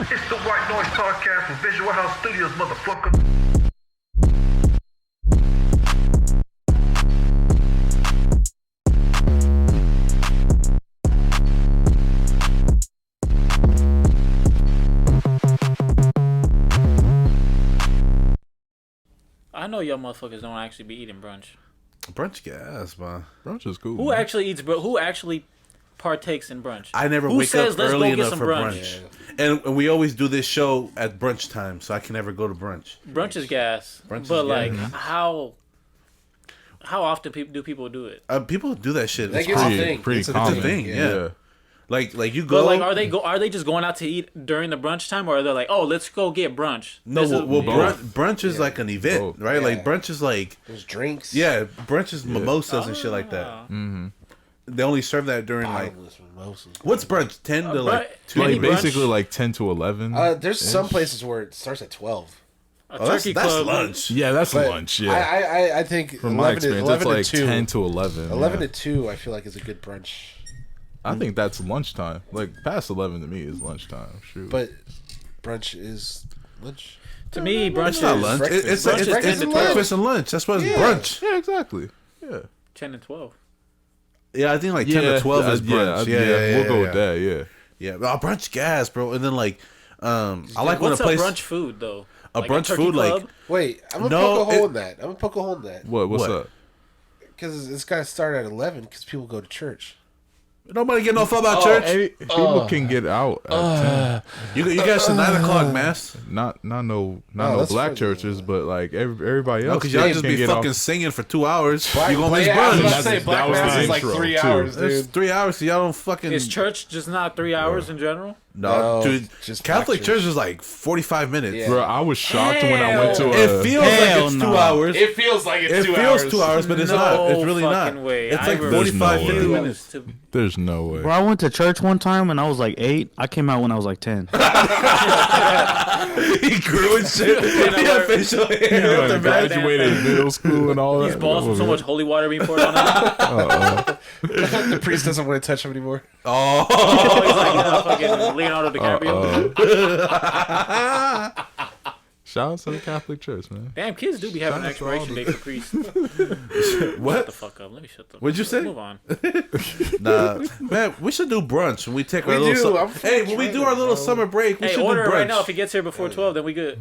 It's the White Noise Podcast from Visual House Studios, motherfucker. I know y'all motherfuckers don't actually be eating brunch. Brunch gas, man. Brunch is cool. Who actually eats Who actually partakes in brunch? I never Who wake says, up "Let's early go get enough some for brunch"? brunch. And we always do this show at brunch time, so I can never go to brunch. Brunch is gas. Brunch but is like, gas. how often do people do it? People do that shit. Like, It's it's a pretty- thing. Pretty It's a common. It's a thing, yeah. Like you But go. like, are they just going out to eat during the brunch time, or are they like, oh, let's go get brunch? No, This is- well, both. brunch is like an event, Both. right? Yeah. Like brunch is like, There's drinks. yeah, brunch is mimosas and shit like that. Mm-hmm. They only serve that during like, Bottomless mimosas. what's brunch? 10 to like 2. Any Like brunch? basically like 10 to 11. There's some places where it starts at 12. a Oh, that's turkey that's club. lunch. yeah, that's But lunch. Yeah. I think From my 11 to, experience, 11 it's like to 2. 10 to 11. 11 yeah. to 2, I feel like is a good brunch. I think that's lunchtime. Like past 11 to me is lunchtime. Shoot. But brunch is lunch. To me, brunch It's not is lunch. breakfast. It's Brunch is 10 it's to 12. breakfast and lunch. That's what it's brunch. yeah, exactly. Yeah. 10 and 12. Yeah, I think like 10 to 12 is brunch. Yeah, we'll go with that. Yeah. Yeah, brunch gas, bro. And then like, I like when a What's place brunch food though? a Like brunch turkey food club? like Wait, I'm gonna No, poke a hole it- in that. I'm gonna poke a hole in that What's What? up? because it's got to start at 11 because people go to church. nobody get no fuck about church. Hey, people can get out at 10. You guys a 9 o'clock mass. Not no that's black for- churches, but like everybody No, else. because y'all can just be get fucking off. singing for 2 hours. You gonna miss yeah, I was about to brunch. say That's- black that was mass the is like intro, 3 too. hours, It's dude. 3 hours, so y'all don't fucking. Is church just not 3 hours in general? No, No, dude. just Catholic black church church. is like 45 minutes. Yeah. Bro, I was shocked when I went to It feels like Hell it's 2 no. hours. It feels like it's It 2 feels hours. 2 hours, but it's No not. It's really not. fucking way. It's I like refuse 45, 50 no way. minutes. There's no way. Bro, I went to church one time when I was like 8. I came out when I was like 10. He grew and shit. He had facial hair. Yeah, graduated middle school and all that. These balls from so much holy water being poured on them. The priest doesn't want to touch him anymore. Oh. Oh, he's like fucking Leonardo DiCaprio. Shout out to the Catholic Church, man. Damn, kids do be having an Shout out to all expiration the- date for priests. Shut What? the fuck up. Let me shut the. What'd you say? Move on. Nah, man, we should do brunch when we take our We little. do. I'm Hey, when we do our little summer break, we Hey, should order do it brunch. right now. If he gets here before 12, then we good.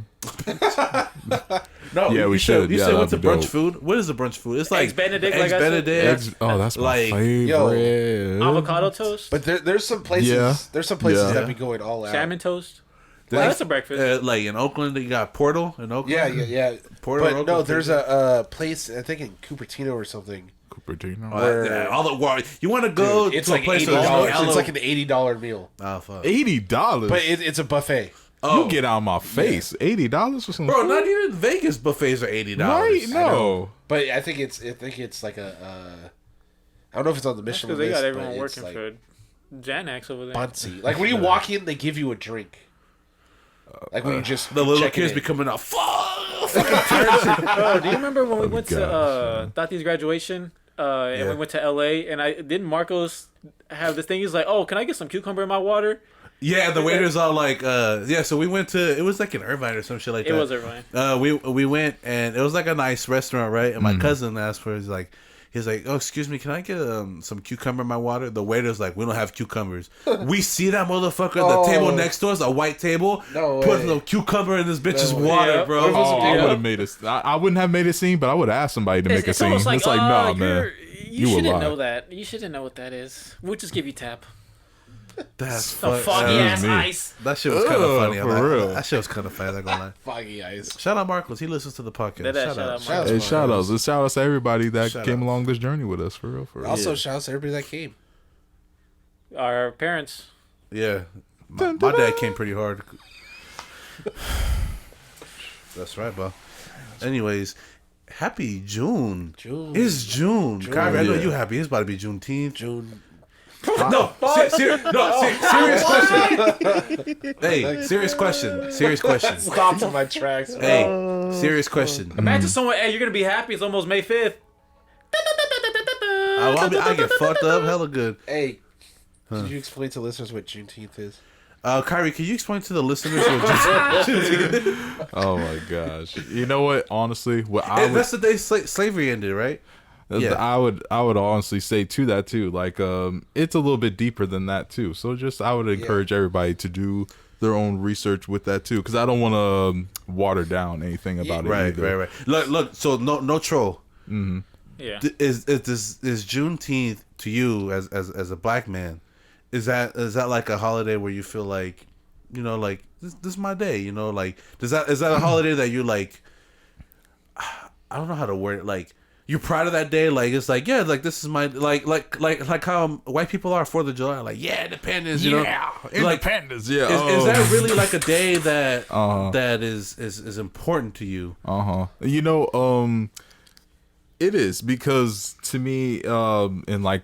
No, Yeah, we you should. Said, you Yeah, said what's a that'd be brunch dope. food? What is a brunch food? It's like Eggs Benedict, Eggs like I said. Benedict. Oh, that's my Like- favorite. Avocado toast, But there's some places. Yeah. There's some places Yeah. that be going all out. salmon toast. There's- That's a breakfast. Like in Oakland, you got Portal in Oakland. Yeah. Portal. But Oakland, no, there's a place I think in Cupertino or something. Cupertino. Yeah, all the water. You want to go Dude, it's to like a place $80. where there's no It's yellow- like an $80 meal, Oh fuck. $80. but it's a buffet. You get out of my face. $80 for some Bro, food? not even Vegas buffets are $80. Right? No. But I think it's like a. I don't know if it's on the That's Michelin because they list. got everyone but it's working like for Xanax over there. Bunsy. Like when you walk in, they give you a drink. Like when you just The little check it kids in. be coming out. Fuck. Oh, do you remember when we went to gosh. Tati's graduation? And we went to LA, and didn't Marcos have this thing? He's like, "Oh, can I get some cucumber in my water?" Yeah, the waiter's all like, yeah. So we went to. It was like in Irvine or some shit like It that. was Irvine. We went and it was like a nice restaurant, right? And my cousin asked for. He's like, oh, excuse me, can I get some cucumber in my water? The waiter's like, we don't have cucumbers. We see that motherfucker at the table next to us, a white table, No put way. a cucumber in this bitch's No way. water, Yeah. bro. Oh, I Yeah. would have made it. I wouldn't have made a scene, but I would have asked somebody to make a It's scene. almost like, It's like, nah, man. You You a shouldn't lie. know that. You shouldn't know what that is. We'll just give you tap. That's The fuck- foggy ass me. ice. That shit was kind of Ugh, funny. for I'm like, real. That shit was kind of funny. I'm not gonna lie. Foggy ice. Shout out Marcos. He listens to the podcast. That Shout out. shout out, Hey, shout outs. And shout outs to everybody that Shout came outs. along this journey with us, for real. For real. Also, shouts to everybody that came. Our parents. Yeah, my dad came pretty hard. That's right, bro. Anyways, happy June. June. It's June. Kyrie, I know Yeah. you happy. It's about to be Juneteenth. June. No, serious question. Hey, serious question. Serious question. Stopped in my tracks. Hey, serious question. Imagine someone, hey, you're going to be happy. It's almost May 5th. I get fucked up hella good. Hey, Could you explain to listeners what Juneteenth is? Kyrie, can you explain to the listeners what Juneteenth? Oh my gosh! You know what? Honestly, That's the day slavery ended, right? Yeah. I would honestly say to that too. Like, it's a little bit deeper than that too. So I would encourage everybody to do their own research with that too, because I don't want to water down anything about it. Right. Look. So no troll. Mm-hmm. Yeah. Is Juneteenth to you as a black man? Is that like a holiday where you feel like, like this is my day? Like is that a holiday that you like? I don't know how to word it. Like you're proud of that day. Like it's like like this is my like how white people are 4th of July. Like independence. Independence. Is that really like a day that that is important to you? It is, because to me, in like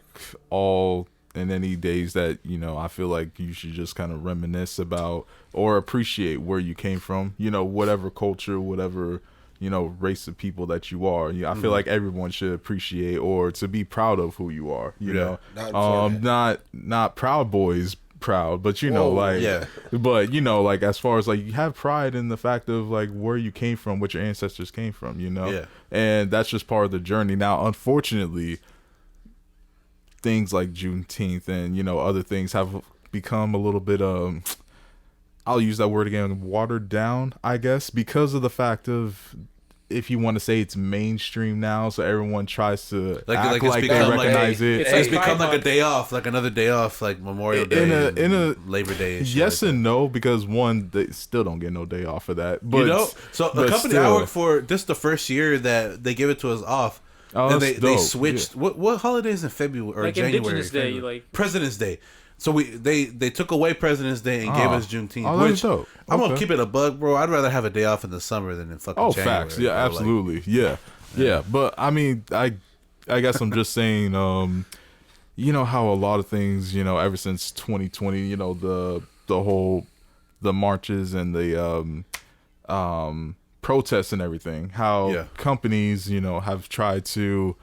in any days that I feel like you should just kind of reminisce about or appreciate where you came from. Whatever culture, whatever race of people that you are. I feel like everyone should appreciate or to be proud of who you are. Not Proud Boys proud, but but like as far as like you have pride in the fact of like where you came from, what your ancestors came from, and that's just part of the journey. Now, unfortunately, things like Juneteenth and other things have become a little bit I'll use that word again, watered down, I guess, because of the fact of, if you want to say, it's mainstream now, so everyone tries to act like they recognize it. It's become like a day off, like another day off, like Memorial Day, in a Labor Day. And shit yes like and no, because one, they still don't get no day off for that. But so the company I work for, this is the first year that they give it to us off. And they switched. Yeah. What holidays in February or like January? Indigenous Day, like President's Day. So they took away President's Day and gave us Juneteenth. Which dope. I'm gonna keep it a bug, bro. I'd rather have a day off in the summer than in fucking January. Facts. Yeah, absolutely. Yeah. But I mean, I guess I'm just saying, how a lot of things, ever since 2020, the marches and the protests and everything, how companies, have tried to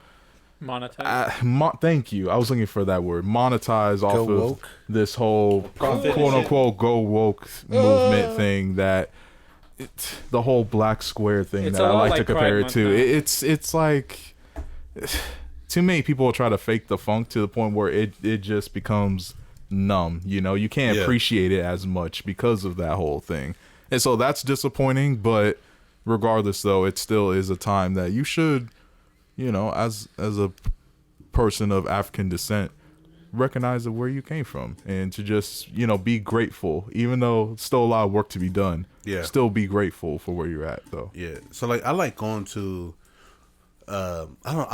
monetize. Thank you. I was looking for that word. Monetize off of this whole quote unquote go woke movement thing, that the whole black square thing that I like to compare it to. It's like too many people try to fake the funk to the point where it just becomes numb. You can't appreciate it as much because of that whole thing. And so that's disappointing, but regardless though, it still is a time that you should, as a person of African descent, recognize where you came from and to just, be grateful, even though still a lot of work to be done. Yeah. Still be grateful for where you're at though. Yeah. So like I like going to I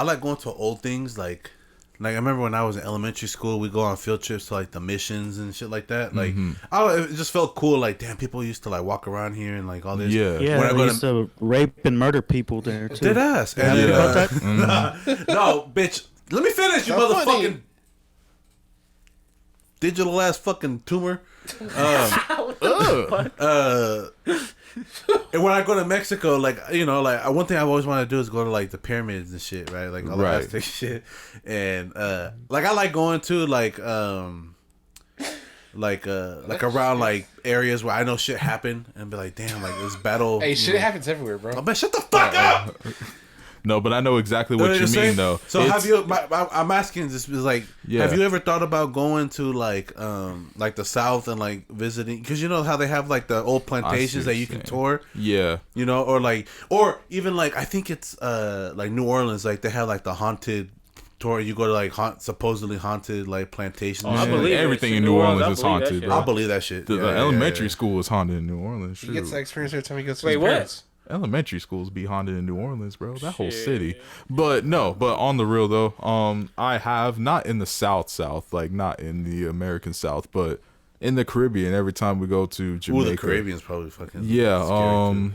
like going to old things like I remember when I was in elementary school, we go on field trips to like the missions and shit like that. Like, it just felt cool. Like, damn, people used to like walk around here and like all this. Yeah. When I used to rape and murder people there too. Dead ass. And about that? No, bitch. Let me finish, you motherfucking digital ass fucking tumor. And when I go to Mexico, like one thing I always want to do is go to like the pyramids and shit, right? Like all the Aztec shit, and like I like going to like around like areas where I know shit happened and be like, damn, like this battle. Hey, shit happens everywhere, bro. Oh, man, shut the fuck up. No, but I know exactly what you mean, though. So I'm asking this is like, have you ever thought about going to like the South and like visiting? Because you know how they have like the old plantations that you can tour. Yeah. Or even like I think it's like New Orleans, like they have like the haunted tour. You go to like supposedly haunted like plantations. I believe everything in New Orleans is haunted. I believe that shit. The elementary school is haunted in New Orleans. He gets that experience every time he goes to his parents. Elementary schools be haunted in New Orleans, bro. That whole city. But on the real though, I have, not in the South, like not in the American South, but in the Caribbean. Every time we go to Jamaica, the Caribbean's probably fucking voodoo.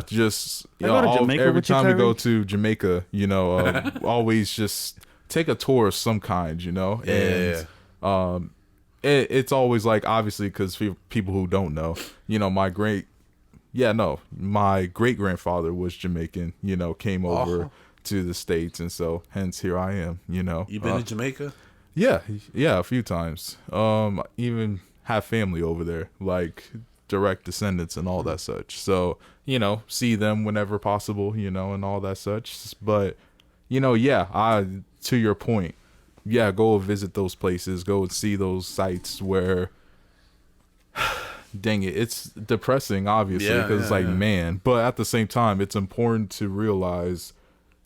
Just every time we go to Jamaica, always just take a tour of some kind, and it's always like, obviously, because for people who don't know, my great-grandfather was Jamaican, came over to the States, and so hence here I am, You been to Jamaica? Yeah, a few times. Even have family over there, like direct descendants and all that such. So, see them whenever possible, and all that such. But, to your point, go visit those places, go and see those sites where, dang it, it's depressing, obviously, because man, but at the same time, it's important to realize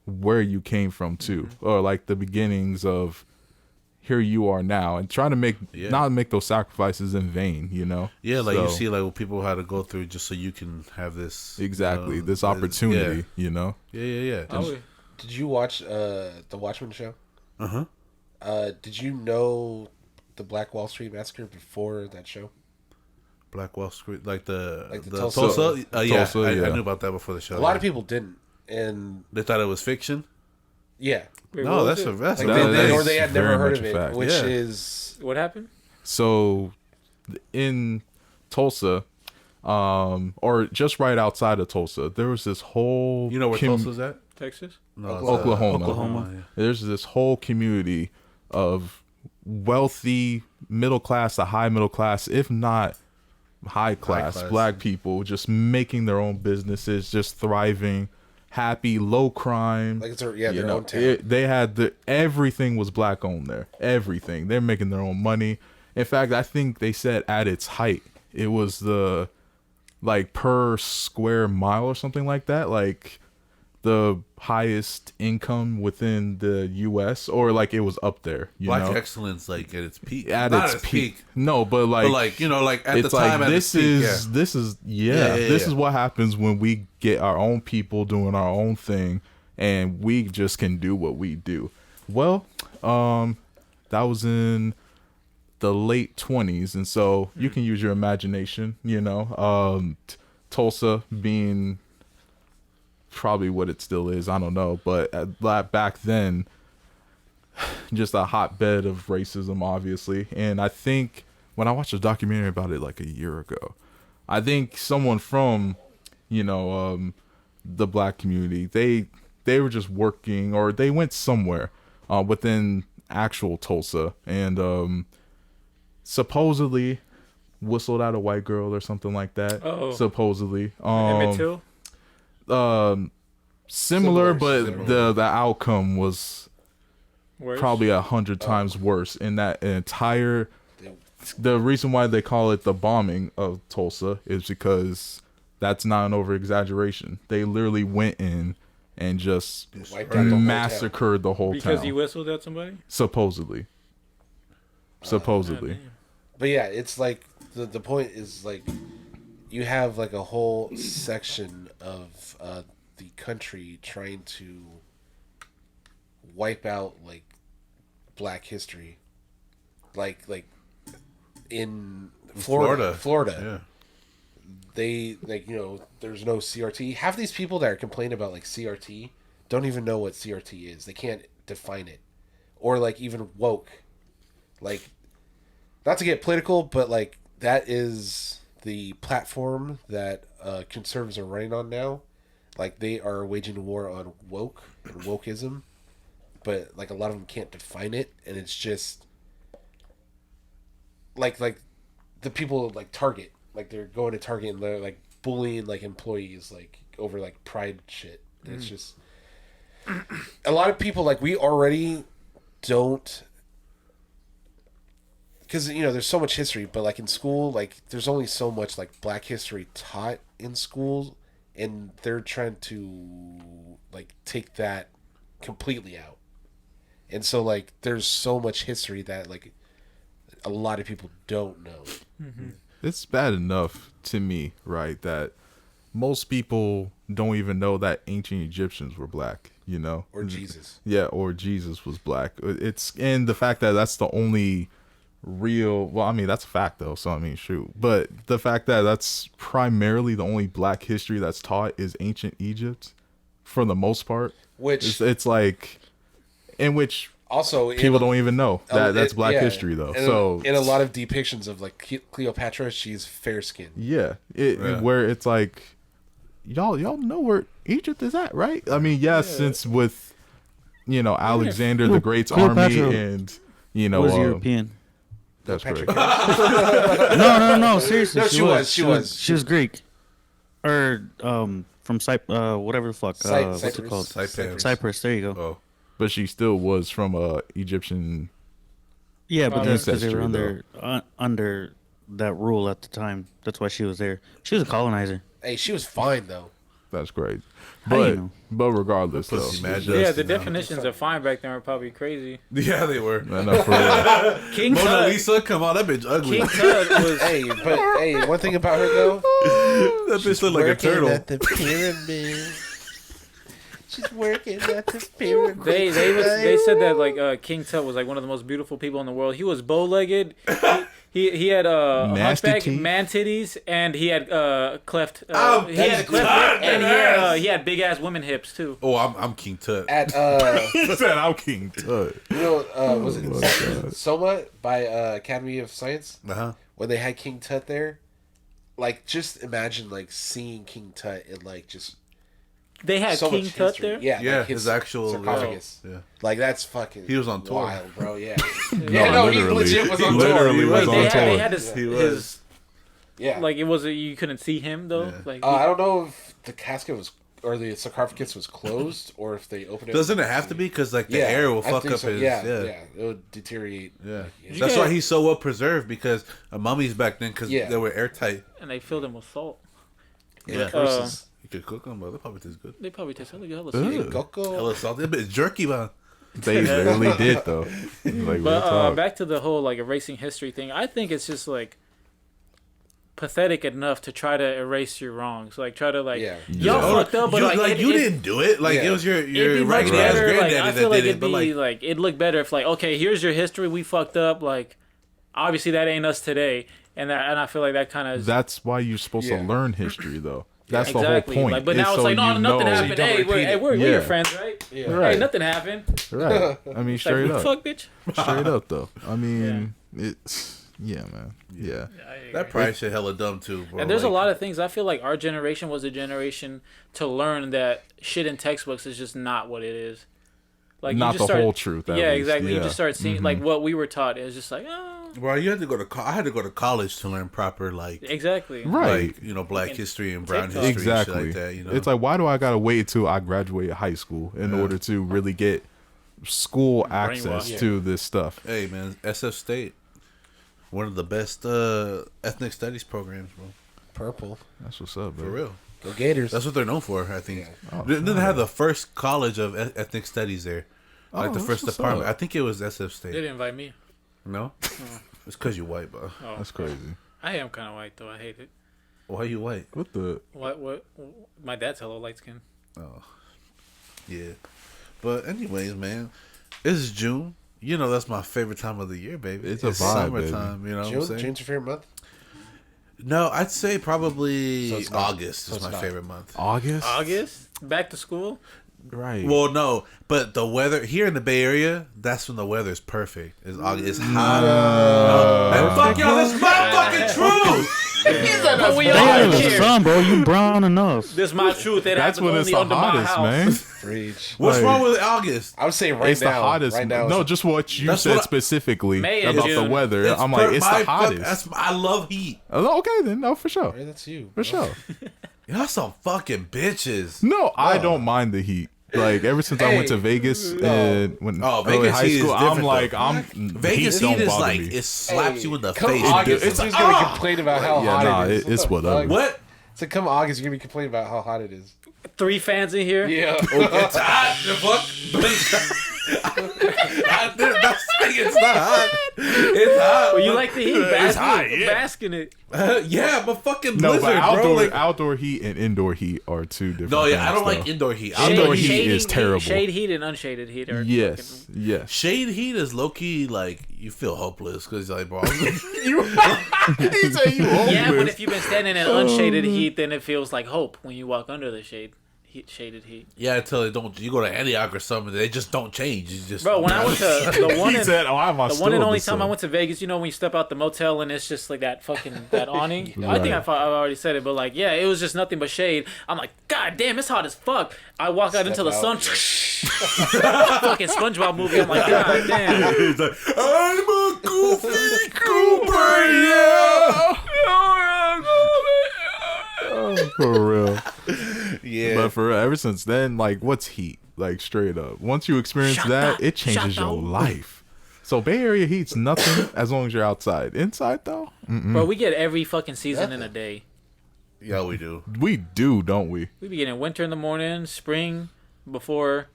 where you came from too, or like the beginnings of here you are now, and trying to not make those sacrifices in vain, Yeah, like you see, like what people had to go through just so you can have this this opportunity, Yeah. Did you watch the Watchmen show? Did you know the Black Wall Street Massacre before that show? Black Wall Street, like the Tulsa. Tulsa? Tulsa, I knew about that before the show. A lot of people didn't, and they thought it was fiction. Yeah. Wait, No, that's it? a that's Like a or they had never very heard much of a it, fact. which Yeah. is What happened? So, in Tulsa, or just right outside of Tulsa, there was this whole You know where Tulsa's at? Texas? No, it's, Oklahoma. yeah. There's this whole community of wealthy middle class to high middle class, if not high class black people, just making their own businesses, just thriving, happy, low crime. like it's their own town. They had everything was black owned there. Everything. They're making their own money. In fact, I think they said at its height, it was the like per square mile or something like that, like the highest income within the U.S. or like it was up there. Black excellence, like at its peak. At Not its peak. No, but like like like at it's the time. like At this its peak, this is what happens when we get our own people doing our own thing, and we just can do what we do. Well, that was in the late 20s, and so you can use your imagination. Tulsa being probably what it still is, I don't know, but back then, just a hotbed of racism, obviously. And I think when I watched a documentary about it like a year ago, I think someone from the black community, they were just working, or they went somewhere within actual Tulsa, and supposedly whistled at a white girl or something like that. Supposedly Emmett Till? Similar, but the outcome was Worse? probably 100 times worse. In that entire, the reason why they call it the bombing of Tulsa is because that's not an over exaggeration. They literally went in and just Wiped out the whole massacred the whole Because town. he whistled at somebody? Supposedly. But yeah, it's like the point is like you have like a whole section of the country trying to wipe out like black history, like in Florida. Yeah. They there's no CRT. Half these people that are complaining about like CRT don't even know what CRT is. They can't define it, or like even woke, like. Not to get political, but like that is the platform that conservatives are running on now. Like they are waging a war on woke and wokeism, but like a lot of them can't define it, and it's just like the people like Target, like they're going to Target and they're like bullying like employees like over like pride shit. And it's just a lot of people like we already don't. Because there's so much history, but like in school, like there's only so much like black history taught in schools, and they're trying to like take that completely out. And so like there's so much history that like a lot of people don't know. Mm-hmm. It's bad enough to me, right, that most people don't even know that ancient Egyptians were black, Or Jesus. Yeah, or Jesus was black. And the fact that that's the only real, well, I mean, that's a fact though, so I mean, shoot. But the fact that that's primarily the only black history that's taught is ancient Egypt, for the most part, Which it's like, in which also people don't even know that that's black history though. And so in a lot of depictions of like Cleopatra, she's fair skinned. yeah, where it's like, y'all know where Egypt is at, right? I mean, since with Alexander the Great's army Cleopatra. and You know, was European. that's Patrick great. No. Seriously, No, she was Greek, or from whatever the fuck. What's it called? Cyprus. There you go. Oh, But she still was from Egyptian. Yeah, but that's because they ancestry, were under that rule at the time. That's why she was there. She was a colonizer. Hey, she was fine though. That's great. How you But know? regardless, though. pussy mad Yeah, dusty the now. definitions of fine back then were probably crazy. Yeah, they were. No, for real. King Mona Tut. Lisa, come on, that bitch ugly. King Tut was. Hey, one thing about her though, That bitch look like a turtle. at the pyramid. She's working at the pyramid. They said that like King Tut was like one of the most beautiful people in the world. He was bow-legged. He had Nasty humpback teeth. man titties, and he had cleft. Oh, he had a cleft God, lip, and yes. he had big ass women hips too. Oh, I'm King Tut. At He said, "I'm King Tut." you know, was Oh, it Soma by Academy of Science Uh-huh. when they had King Tut there? Like, just imagine like seeing King Tut in like just They had so King much Tut history. there. Yeah, Yeah, like his actual sarcophagus. Yeah. Like that's fucking. He was on tour. wild, bro. Yeah. No, he literally. legit was He on literally tour. was Wait, on they tour. had his, He was. his Yeah. like it was you couldn't see him though. Yeah. Like I don't know if the casket was or the sarcophagus was closed or if they opened it. Doesn't it have to be? Because like the air will I fuck think up so. his. Yeah, Yeah. it would deteriorate. Yeah. Like, That's guys- why he's so well preserved because mummies back then because Yeah. they were airtight. and they filled him with salt. Yeah. versus You could cook them, but they probably taste good. They probably taste hella good. Ugh. Coco. Hella salty. That bitch jerky, man. They literally did though. Like, real But talk. back to the whole like erasing history thing. I think it's just like pathetic enough to try to erase your wrongs. Like try to like Yeah. y'all Oh, fucked up, but you, like, you it, didn't do it. Like Yeah. it was your It'd be much raggedy ass better. Like, granddaddy I that feel like did it. it'd But be like, like it'd look better if like okay, here's your history. We fucked up. Like obviously that ain't us today, and I feel like that kind of That's why you're supposed Yeah. to learn history, though. That's exactly. the whole point. Like, but now it's so like no, you nothing know- happened. don't Hey, repeat it. we're Yeah. your friends, right? Yeah. Right. Hey, nothing happened. Right. I mean, Like, straight up. fuck, bitch. Straight up, though. I mean, it's yeah, man. Yeah. that probably shit hella dumb too, bro. And there's like, a lot of things. I feel like our generation was a generation to learn that shit in textbooks is just not what it is. Like Not you just the whole truth, at Yeah, least. exactly. You Yeah. just start seeing like what we were taught is just like, oh, Bro, you had to go to. I had to go to college to learn proper like. exactly. Right. Like black history and brown TikTok. history and Exactly. shit like that. You know, It's like, why do I gotta wait till I graduate high school in order to really get school access Brainwashed. to this stuff? hey man, SF State, one of the best ethnic studies programs, bro. Purple. That's what's up, For bro. real. Go Gators. That's what they're known for, I think. Oh, Then they have the first college of ethnic studies there, like Oh, the that's first what's department. up. I think it was SF They State. didn't invite me. No, it's because you're white, bro. Oh, That's crazy. I am kind of white though. I hate it. Why you white? What the? What? My dad's hella light skin. Yeah, but anyways, man, it's June. You know that's my favorite time of the year, baby. It's a vibe, baby. summertime. You know what I'm saying? June's your favorite month? No, I'd say probably So it's not- August so is it's my not. favorite month. August? August, back to school. Right. Well, no, but the weather here in the Bay Area, that's when the weather is perfect. It's August. It's hot. Man, fuck y'all, that's my fucking truth. But we Stay all out of the here. sun, bro. You brown enough. This is my truth. It That's happens when it's only the under my hottest, house. man. Preach. What's Like- wrong with August? I would say right It's now. the hottest. Right now. No, is- just what you That's said what I- specifically May and about the June. weather. I'm like, it's the hottest. I love heat. Oh, okay, then. No, for sure. Hey, that's you. For sure. Y'all some fucking bitches. No, I don't mind the heat. Like, ever since I went to Vegas and when Oh, I was in Vegas high heat is school, I'm different, like, though. Vegas don't heat is bother like me. it slaps you in the Come face. August, It's it's gonna complain about how Yeah, hot nah, it is. it's the whatever. fuck? What? So come August, you're gonna be complaining about how hot it is. 3 fans in here. Yeah. It's hot. The fuck? I'm not saying it's not hot. It's hot. Well, you like the heat. Bask, hot, yeah. bask in it. Yeah, I'm a fucking No, blizzard, but bro. Like, outdoor heat and indoor heat are two different no, yeah, I things, don't like though. indoor heat. Indoor Shade- heat shade is terrible. Shade heat and unshaded heat are Yes, yes. Shade heat is low key like you feel hopeless because like, bro. He said you Yeah, but homeless. if you've been standing in unshaded heat, then it feels like hope when you walk under the shaded heat. Yeah, until they don't. You go to Antioch or something, they just don't change. You just Bro, when I went to the one He in, said, "Oh, I'm the one and only time I went to Vegas, you know, when you step out the motel and it's just like that fucking that awning. I think I've already said it, but like, yeah, it was just nothing but shade. I'm like, God damn, it's hot as fuck. I walk out into the Step sun. Fucking SpongeBob movie. I'm like, God damn. He's like, I'm a goofy Cooper, yeah. For real. Yeah. But for real, ever since then, like, what's heat? Like, straight up. Once you experience that, it changes your life. So Bay Area heat's nothing as long as you're outside. Inside, though? Bro, we get every fucking season in a day. Yeah, we do. We do, don't we? We be getting winter in the morning, spring before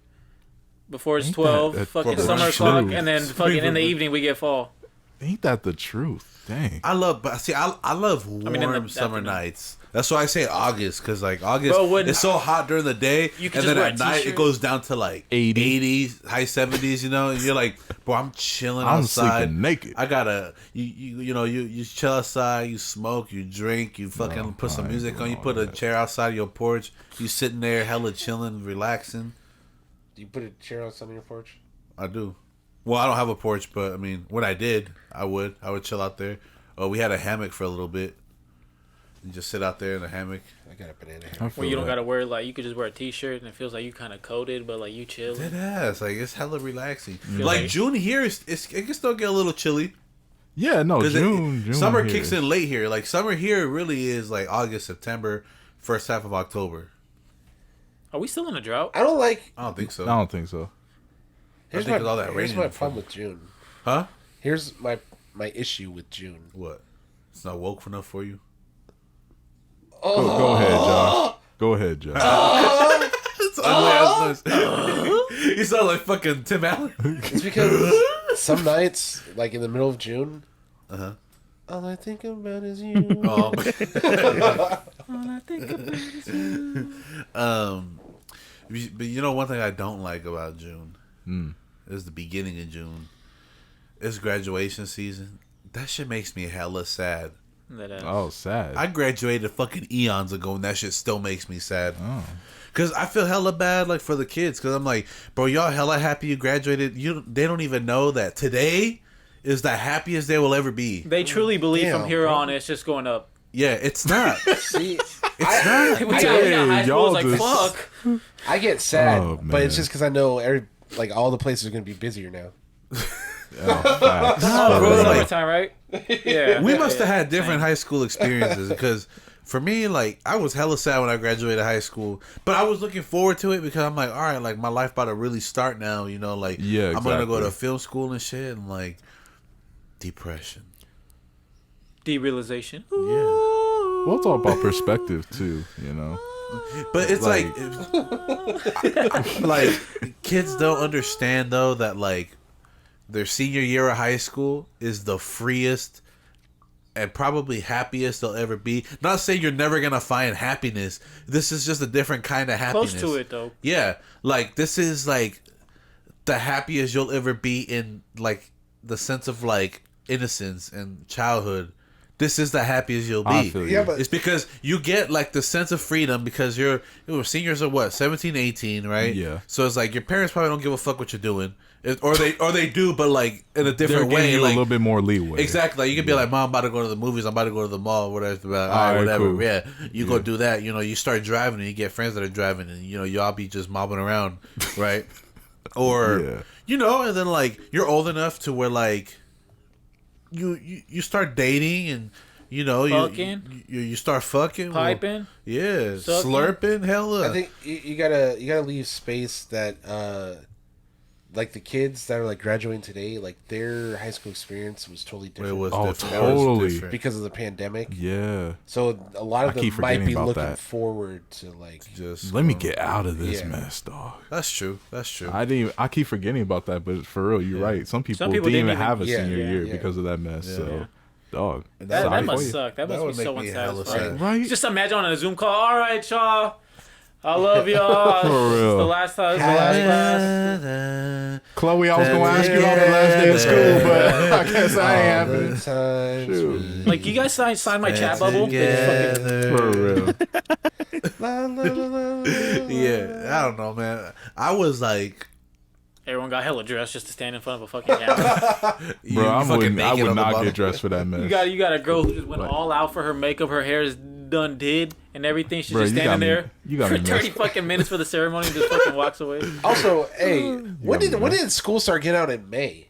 it's Ain't 12, that- fucking that's summer true. o'clock, and then fucking in the evening we get fall. Ain't that the truth? Dang. I love warm in the summer afternoon. nights. That's why I say August, because like August, Bro, when- it's so hot during the day, You and can then just wear at a night t-shirt. it goes down to like 80. 80s, high 70s, you know, and you're like, bro, I'm chilling I'm outside. sleeping naked. I gotta, you chill outside, you smoke, you drink, you fucking put some music on, you put a chair outside your porch, you sitting there hella chilling, relaxing. Do you put a chair outside on your porch? I do. Well, I don't have a porch, but I mean, when I did, I would chill out there. Oh, we had a hammock for a little bit. You just sit out there in a hammock. I got a banana I hammer. feel Well, you don't that. gotta wear like you could just wear a t-shirt and it feels like you kind of coated, but like you chill. Dead ass, like it's hella relaxing. Feel Like like- June here, it can still get a little chilly. Yeah, no, 'Cause June. summer here. kicks in late here. Like summer here really is like August, September, first half of October. Are we still in a drought? I don't like. I don't think so. I don't think so. Here's think my, it's all that here's raining my and problem with June. Huh? Here's my issue with June. What? It's not woke enough for you? Go ahead, Josh. Go ahead, Josh. It's ugly ass noise. You sound like fucking Tim Allen. It's because some nights, like in the middle of June, Uh-huh. all I think about is you. Oh, but you know one thing I don't like about June is the beginning of June. It's graduation season. That shit makes me hella sad. Oh, sad. I graduated fucking eons ago, and that shit still makes me sad. Oh. Cause I feel hella bad like for the kids. Cause I'm like, bro, y'all hella happy you graduated. They don't even know that today is the happiest they will ever be. They truly believe Damn, from here bro. on it's just going up. Yeah, it's not. See, We got high school, y'all it's like just- fuck. I get sad, Oh, but it's man. just because I know like all the places are going to be busier now. Oh, facts. Oh, bro, it's Like- summertime, right? Yeah. We must have had different high school experiences because for me, like, I was hella sad when I graduated high school, but I was looking forward to it because I'm like, all right, like my life about to really start now, you know, like Yeah, I'm gonna go exactly. to film school and shit, and like depression. Derealization. Yeah, Well, it's all about perspective too, you know. but it's like, Like- like kids don't understand though that like their senior year of high school is the freest and probably happiest they'll ever be. Not saying you're never gonna find happiness. This is just a different kind of happiness. Close to it though. Yeah, like this is like the happiest you'll ever be in like the sense of like innocence and childhood. This is the happiest you'll I be. feel you. Yeah, but It's because you get like the sense of freedom because you're seniors are what 17, 18, right? Yeah. So it's like your parents probably don't give a fuck what you're doing, or they do, but like in a They're different giving way. you Like a little bit more leeway. exactly, like you could be like, "Mom, I'm about to go to the movies. I'm about to go to the mall. Whatever, all right, Alright, whatever." cool. Yeah, you go do that. You know, you start driving and you get friends that are driving, and you know, y'all be just mobbing around, right? Or Yeah. you know, and then like you're old enough to where like you start dating and. You know, Fucking. you start fucking, Piping. yeah, Sucking. slurping, hella. I think you gotta leave space that like the kids that are like graduating today, like their high school experience was totally it different was Oh, different. That was totally. different. because of the pandemic. Yeah. So a lot of I keep them might forgetting be about looking that. forward to like Just Let me get out of this Yeah. mess, dog. That's true. That's true. I keep forgetting about that, but for real, you're right. Some people, people didn't didn't even have a even- senior yeah, year yeah. because of that mess. So, dog. That sorry must for you. suck. That That must would be so make me hella unsatisfying. sad. Right? Just imagine on a Zoom call. All right, y'all. I love y'all. For This is real. the last time. This is the last class. Chloe, I was going to ask you on the last day of school, but I guess I ain't all the having. times Shoot. Like, you guys sign my chat bubble? They just fucking- For real. La, la, la, la, la. Yeah, I don't know, man. I was like, Everyone got hella dressed just to stand in front of a fucking camera. you Bro, I fucking naked would on the not bottom. get dressed for that mess. You got a girl who just went all out for her makeup. Her hair is done did, and everything. She's Bro, just you got standing me- there you got for me 30 messed- fucking minutes for the ceremony and just fucking walks away. Also, hey, when got me, man. did school start getting out in May?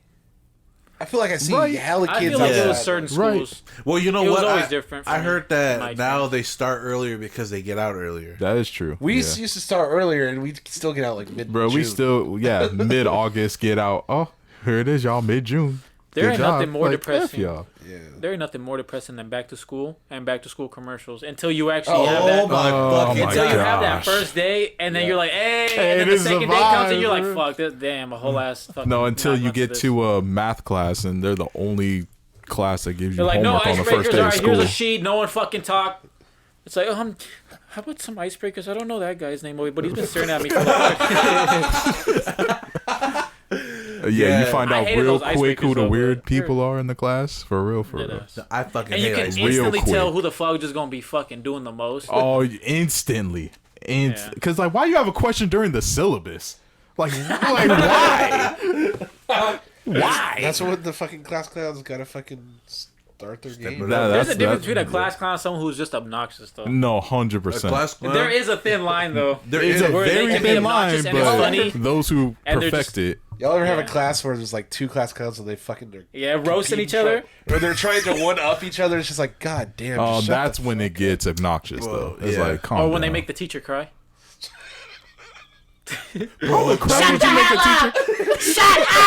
I feel like I see Right. hella kids. I feel like Yeah. it was certain schools. Well, you know It was what? always different for I me, heard in that my now experience. they start earlier because they get out earlier. That is true. We Yeah. used to start earlier, and we still get out like mid. Bro, we still mid-August get out. Oh, here it is, y'all. Mid-June. There Good ain't job. nothing more Like, depressing. F y'all. Yeah. There ain't nothing more depressing than back to school and back to school commercials until you actually Oh, have that. my fucking Until you have that gosh. first day, and then you're like, hey, Hey, and then the this is a second day comes, and vibe, you're like, bro. fuck, damn, a whole ass fucking. No, until 9 you months get of this. to a math class, and they're the only class that gives you They're like, no homework on the first icebreakers. day All of right, here's school. a sheet. No one fucking talk. It's like, how about some icebreakers? I don't know that guy's name, but he's been staring at me for like. Yeah, you find I out hated real those quick who icebreakers, the though, weird but people are in the class. For real, for real. I fucking And you hate can it. real instantly tell quick. who the fuck is gonna be fucking doing the most. Oh, instantly. Because, like, why you have a question during the syllabus? Like why? Why? That's what the fucking class clowns gotta fucking start their game. There's a difference between a class clown and someone who's just obnoxious, though. No, A 100%. class clown? There is a thin line, though. There It's is a where they very can be thin line, obnoxious and it's funny. but those who And they're perfect just- it. Y'all ever have a Yeah. class where there's like two class clowns and they fucking Yeah, roasting each other. or they're trying to one up each other? It's just like, god damn. Oh, just shut that's the when fuck it gets obnoxious, though. It's yeah. like, calm Or when they down. make the teacher cry. Holy crap, would you make a teacher?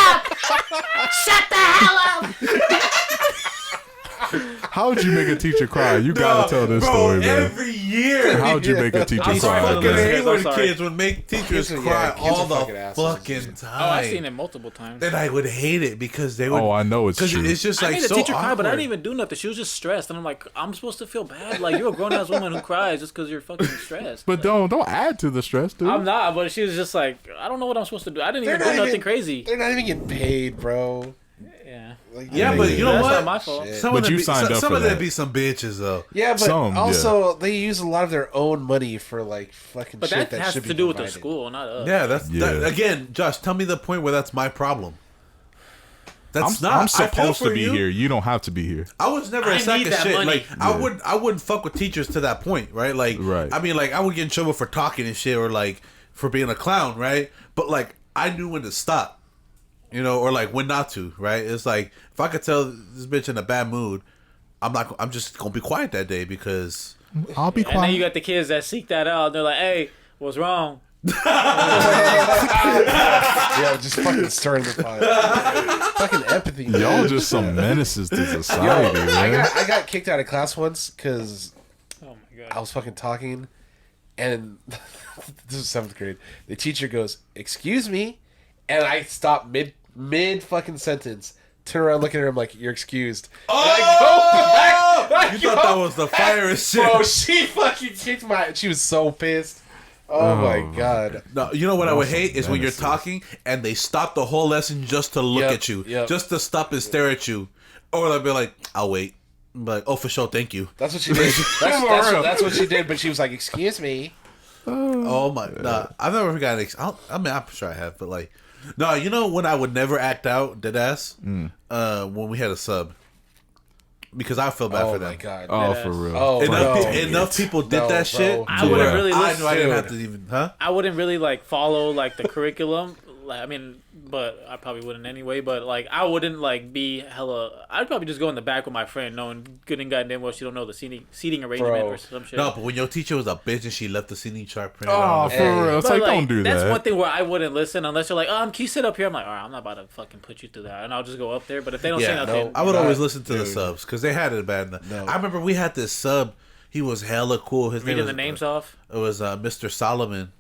How would you make a teacher cry? You gotta tell this story, man. Every year. How would you make a teacher I'm sorry cry? for the Fucking listeners. hate I'm when sorry. kids would make teachers Kids are- cry yeah, kids are all the fucking assholes. fucking time. Oh, I've seen it multiple times. Then I would hate it because they would. Oh, I know it's because true. it's just I like made the so teacher cry, awkward. but I didn't even do nothing. She was just stressed, and I'm like, I'm supposed to feel bad. Like, you're a grown ass woman who cries just because you're fucking stressed. But don't add to the stress, dude. I'm not, but she was just like, I don't know what I'm supposed to do. I didn't even do nothing crazy. They're not even getting paid, bro. Yeah. Like, Yeah, but you know That's what? not my fault. Shit. Some But of them you be, signed up some for of them that. be some bitches though. Yeah, but Some, also they use a lot of their own money for like fucking But shit that that has should to be do with the provided. school, not us. Yeah, that's Yeah. That, again, Josh. Tell me the point where that's my problem. That's I'm not. I feel supposed for to be you. here. You don't have to be here. I was never I a sack need of that shit. money. Like I wouldn't fuck with teachers to that point, right? Like, Right. I mean, like I would get in trouble for talking and shit, or like for being a clown, right? But like I knew when to stop, you know, or like when not to, right? It's like if I could tell this bitch in a bad mood, I'm just gonna be quiet that day because I'll be And then quiet. you got the kids that seek that out. They're like, hey, what's wrong? Yeah, just fucking stirring the pot. Fucking empathy. man. Y'all just some menaces to society, man. I got kicked out of class once because Oh, my God. I was fucking talking, and this is 7th grade. The teacher goes, "Excuse me," and I stop mid fucking sentence. Turn around, look at her. I'm like, "You're excused." And I go back. you thought that was the fire shit. Bro, she fucking kicked my. She was so pissed. Oh my god. No, you know what I would Awesome. hate is when you're Menaces. talking and they stop the whole lesson just to look Yep, at you, yep. just to stop and stare at you, or they'll be like, "I'll wait." I'm like, "Oh, for sure, thank you." That's what she did. That's what she did. But she was like, "Excuse me." Oh my, nah, I've never gotten. I mean, I'm sure I have, but like, no, you know when I would never act out dead ass, when we had a sub, because I feel bad Oh for my them. god. Oh, for real. Oh, Enough people did No, that bro. shit. I to wouldn't where really I listen knew I didn't to have it. to even, huh? I wouldn't really like follow like the curriculum. Like, I mean, but I probably wouldn't anyway. But like, I wouldn't like be hella. I'd probably just go in the back with my friend, knowing good and goddamn well she don't know the seating arrangement Bro. or some shit. No, but when your teacher was a bitch and she left the seating chart printed Oh, out, for Hey. real. It's But, like, don't do That's that. one thing where I wouldn't listen unless you're like, can you sit up here? I'm like, all right, I'm not about to fucking put you through that, and I'll just go up there. But if they don't say yeah, nothing, I would Not- always listen to the dude. subs because they had it bad. No. I remember we had this sub. He was hella cool. His name reading was, the names off. It was Mr. Solomon,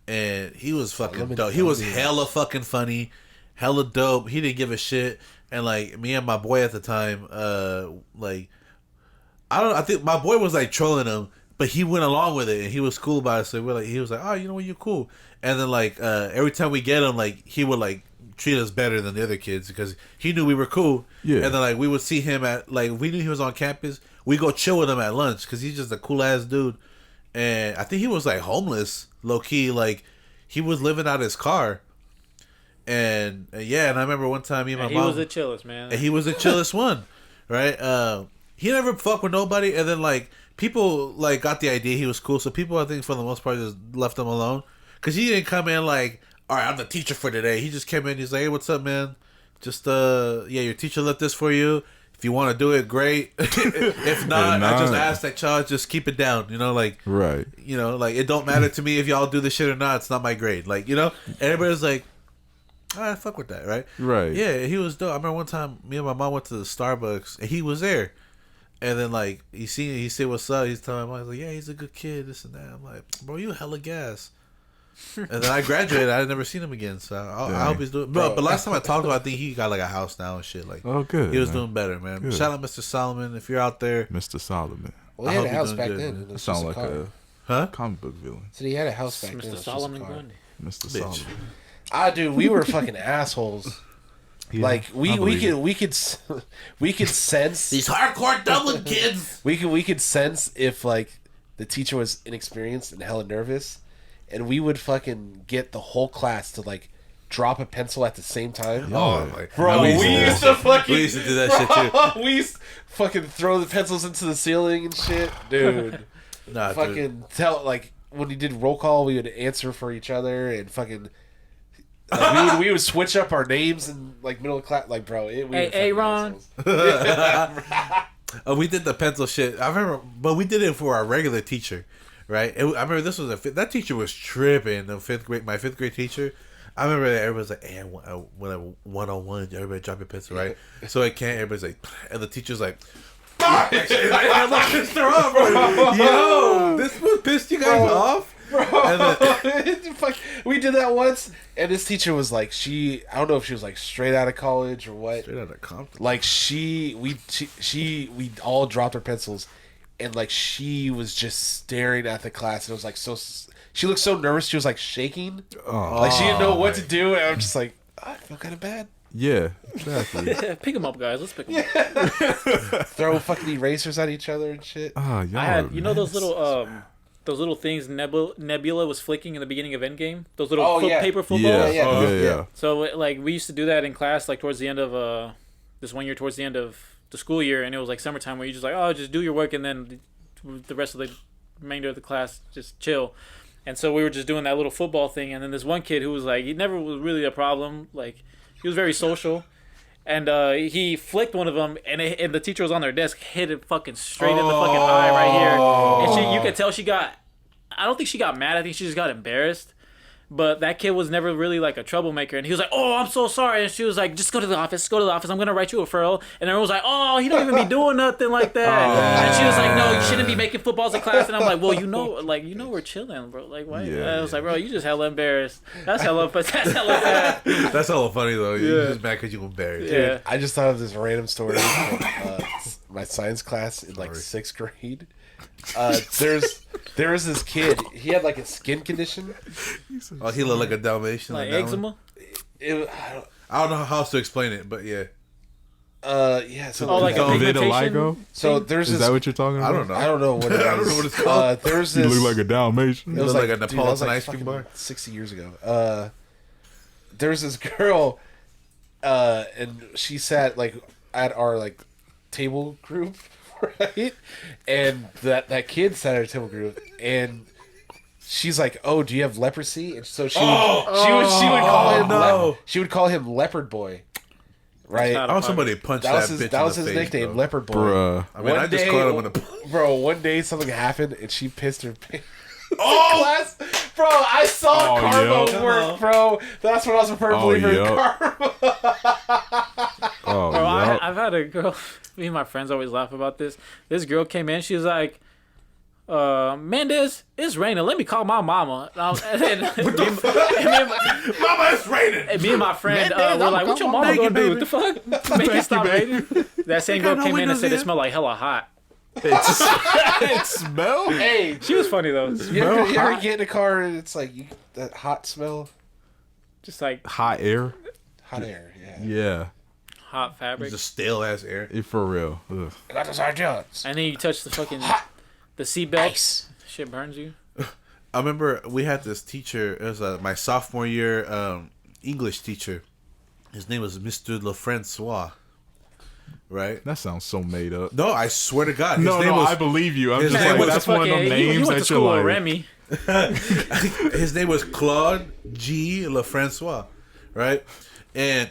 and he was fucking Solomon dope. He was Solomon. hella fucking funny, hella dope. He didn't give a shit. And like me and my boy at the time, like I don't know, I think my boy was like trolling him, but he went along with it and he was cool about it. So we're like, he was like, oh, you know what, you're cool. And then like every time we get him, like he would like treat us better than the other kids because he knew we were cool. Yeah. And then like we would see him at like if we knew he was on campus, we go chill with him at lunch because he's just a cool ass dude. And I think he was like homeless, low key. Like he was living out his car. And yeah, and I remember one time me and my He mom. was the chillest, man. And he was the chillest one, right? he never fucked with nobody, and then like people like got the idea he was cool, so people I think for the most part just left him alone because he didn't come in like, all right, I'm the teacher for today. He just came in. He's like, hey, what's up, man? Just your teacher left this for you. If you want to do it, great. If not, I just ask that child just keep it down. You know, like right. You know, like it don't matter to me if y'all do this shit or not. It's not my grade. Like you know, everybody's like, all right, fuck with that, right? Right. Yeah, he was dope. I remember one time me and my mom went to the Starbucks and he was there. And then like he said what's up. He's telling me, like, yeah, he's a good kid, this and that. I'm like, bro, you hella gas. And then I graduated. I had never seen him again. So I hope he's doing. But last time I talked to him, I think he got like a house now and shit. Like, oh, good. He was doing better, man. Good. Shout out, Mr. Solomon, if you're out there. Mr. Solomon. Well, he had a house back then. That sounds like a comic book villain. So he had a house back then. Mr. Solomon Grundy. Mr. Solomon. Dude, we were fucking assholes. Yeah, like we could sense these hardcore Dublin kids. We could sense if like the teacher was inexperienced and hella nervous, and we would fucking get the whole class to like drop a pencil at the same time. Oh, like, bro, we used to do that shit too. We used to fucking throw the pencils into the ceiling and shit, dude. Nah, fucking dude. tell like when we did roll call, we would answer for each other and fucking. Like, we would switch up our names in like middle of class, like bro. Hey, Ron. We did the pencil shit. I remember, but we did it for our regular teacher, right? I remember this was that teacher was tripping. The my fifth grade teacher. I remember that everybody's like, "Hey, I want a 101. Everybody drop your pencil, right?" So I can't. Everybody's like, and the teacher's like, "Fuck!" I'm like, pissed her off, bro. Yo, this one pissed you guys off. Bro, we did that once, and this teacher was like, I don't know if she was like straight out of college or what. Straight out of Compton. Like we all dropped our pencils, and like she was just staring at the class, and it was like so. She looked so nervous. She was like shaking, like she didn't know what to do, and I'm just like, I feel kind of bad. Yeah, exactly. Pick them up, guys. Let's pick them up. Throw fucking erasers at each other and shit. Oh, I had, those little things Nebula was flicking in the beginning of Endgame. Those little paper footballs. Yeah. So like we used to do that in class, like towards the end of this one year, towards the end of the school year, and it was like summertime where you just like, oh, just do your work, and then the rest of the remainder of the class just chill. And so we were just doing that little football thing, and then this one kid who was like, he never was really a problem, like he was very social. And he flicked one of them, and the teacher was on their desk, hit it fucking straight in the fucking eye right here. And you could tell I don't think she got mad. I think she just got embarrassed. But that kid was never really like a troublemaker. And he was like, oh, I'm so sorry. And she was like, just go to the office. I'm going to write you a referral. And everyone was like, oh, he don't even be doing nothing like that. And she was like, no, you shouldn't be making footballs in class. And I'm like, well, we're chilling, bro. Like, why? I was like, bro, you just hella embarrassed. That's hella bad. That's hella funny, though. You're just mad because you embarrassed. Yeah. Dude, I just thought of this random story from my science class in like 6th grade. There was this kid. He had like a skin condition. Oh, he looked like a Dalmatian. Like eczema? I don't know how else to explain it, but yeah. Yeah. So like a vitiligo. So there's Is that what you're talking about? I don't know what it is. I don't know what it's called. There's You this. look like a Dalmatian. It was like a Neapolitan like ice cream bar. 60 years ago. There was this girl, and she sat like at our like table group. Right, and that kid sat at our table group, and she's like, "Oh, do you have leprosy?" And so she would call him Leopard Boy. Right, I want somebody to punch that bitch. That was in his the face, nickname, bro. Leopard Boy. Bruh. I mean, I just caught him in the. Bro, one day something happened, and she pissed her pants. Class, bro, I saw karma work, bro. That's what I was a firm believer in karma. Bro, I've had a girl. Me and my friends always laugh about this. This girl came in. She was like, Mendez, it's raining. Let me call my mama. Mama, it's raining. And me and my friend were like, what your mama gonna do? What the fuck? Make it stop raining? That same girl came in and said it smelled like hella hot. It smelled? Hey, she was funny though. You ever get in a car and it's like that hot smell? Just like hot air? Hot air, yeah. Yeah. Hot fabric. Just stale ass air. For real. Ugh. I got those hard jobs. And then you touch the fucking the seatbelt. Shit burns you. I remember we had this teacher. It was my sophomore year English teacher. His name was Mr. LaFrancois. right? That sounds so made up. No, I swear to God. I believe you. I'm just name like, was that's one of them names that you're like. Remy. His name was Claude G. Lefrancois, right? And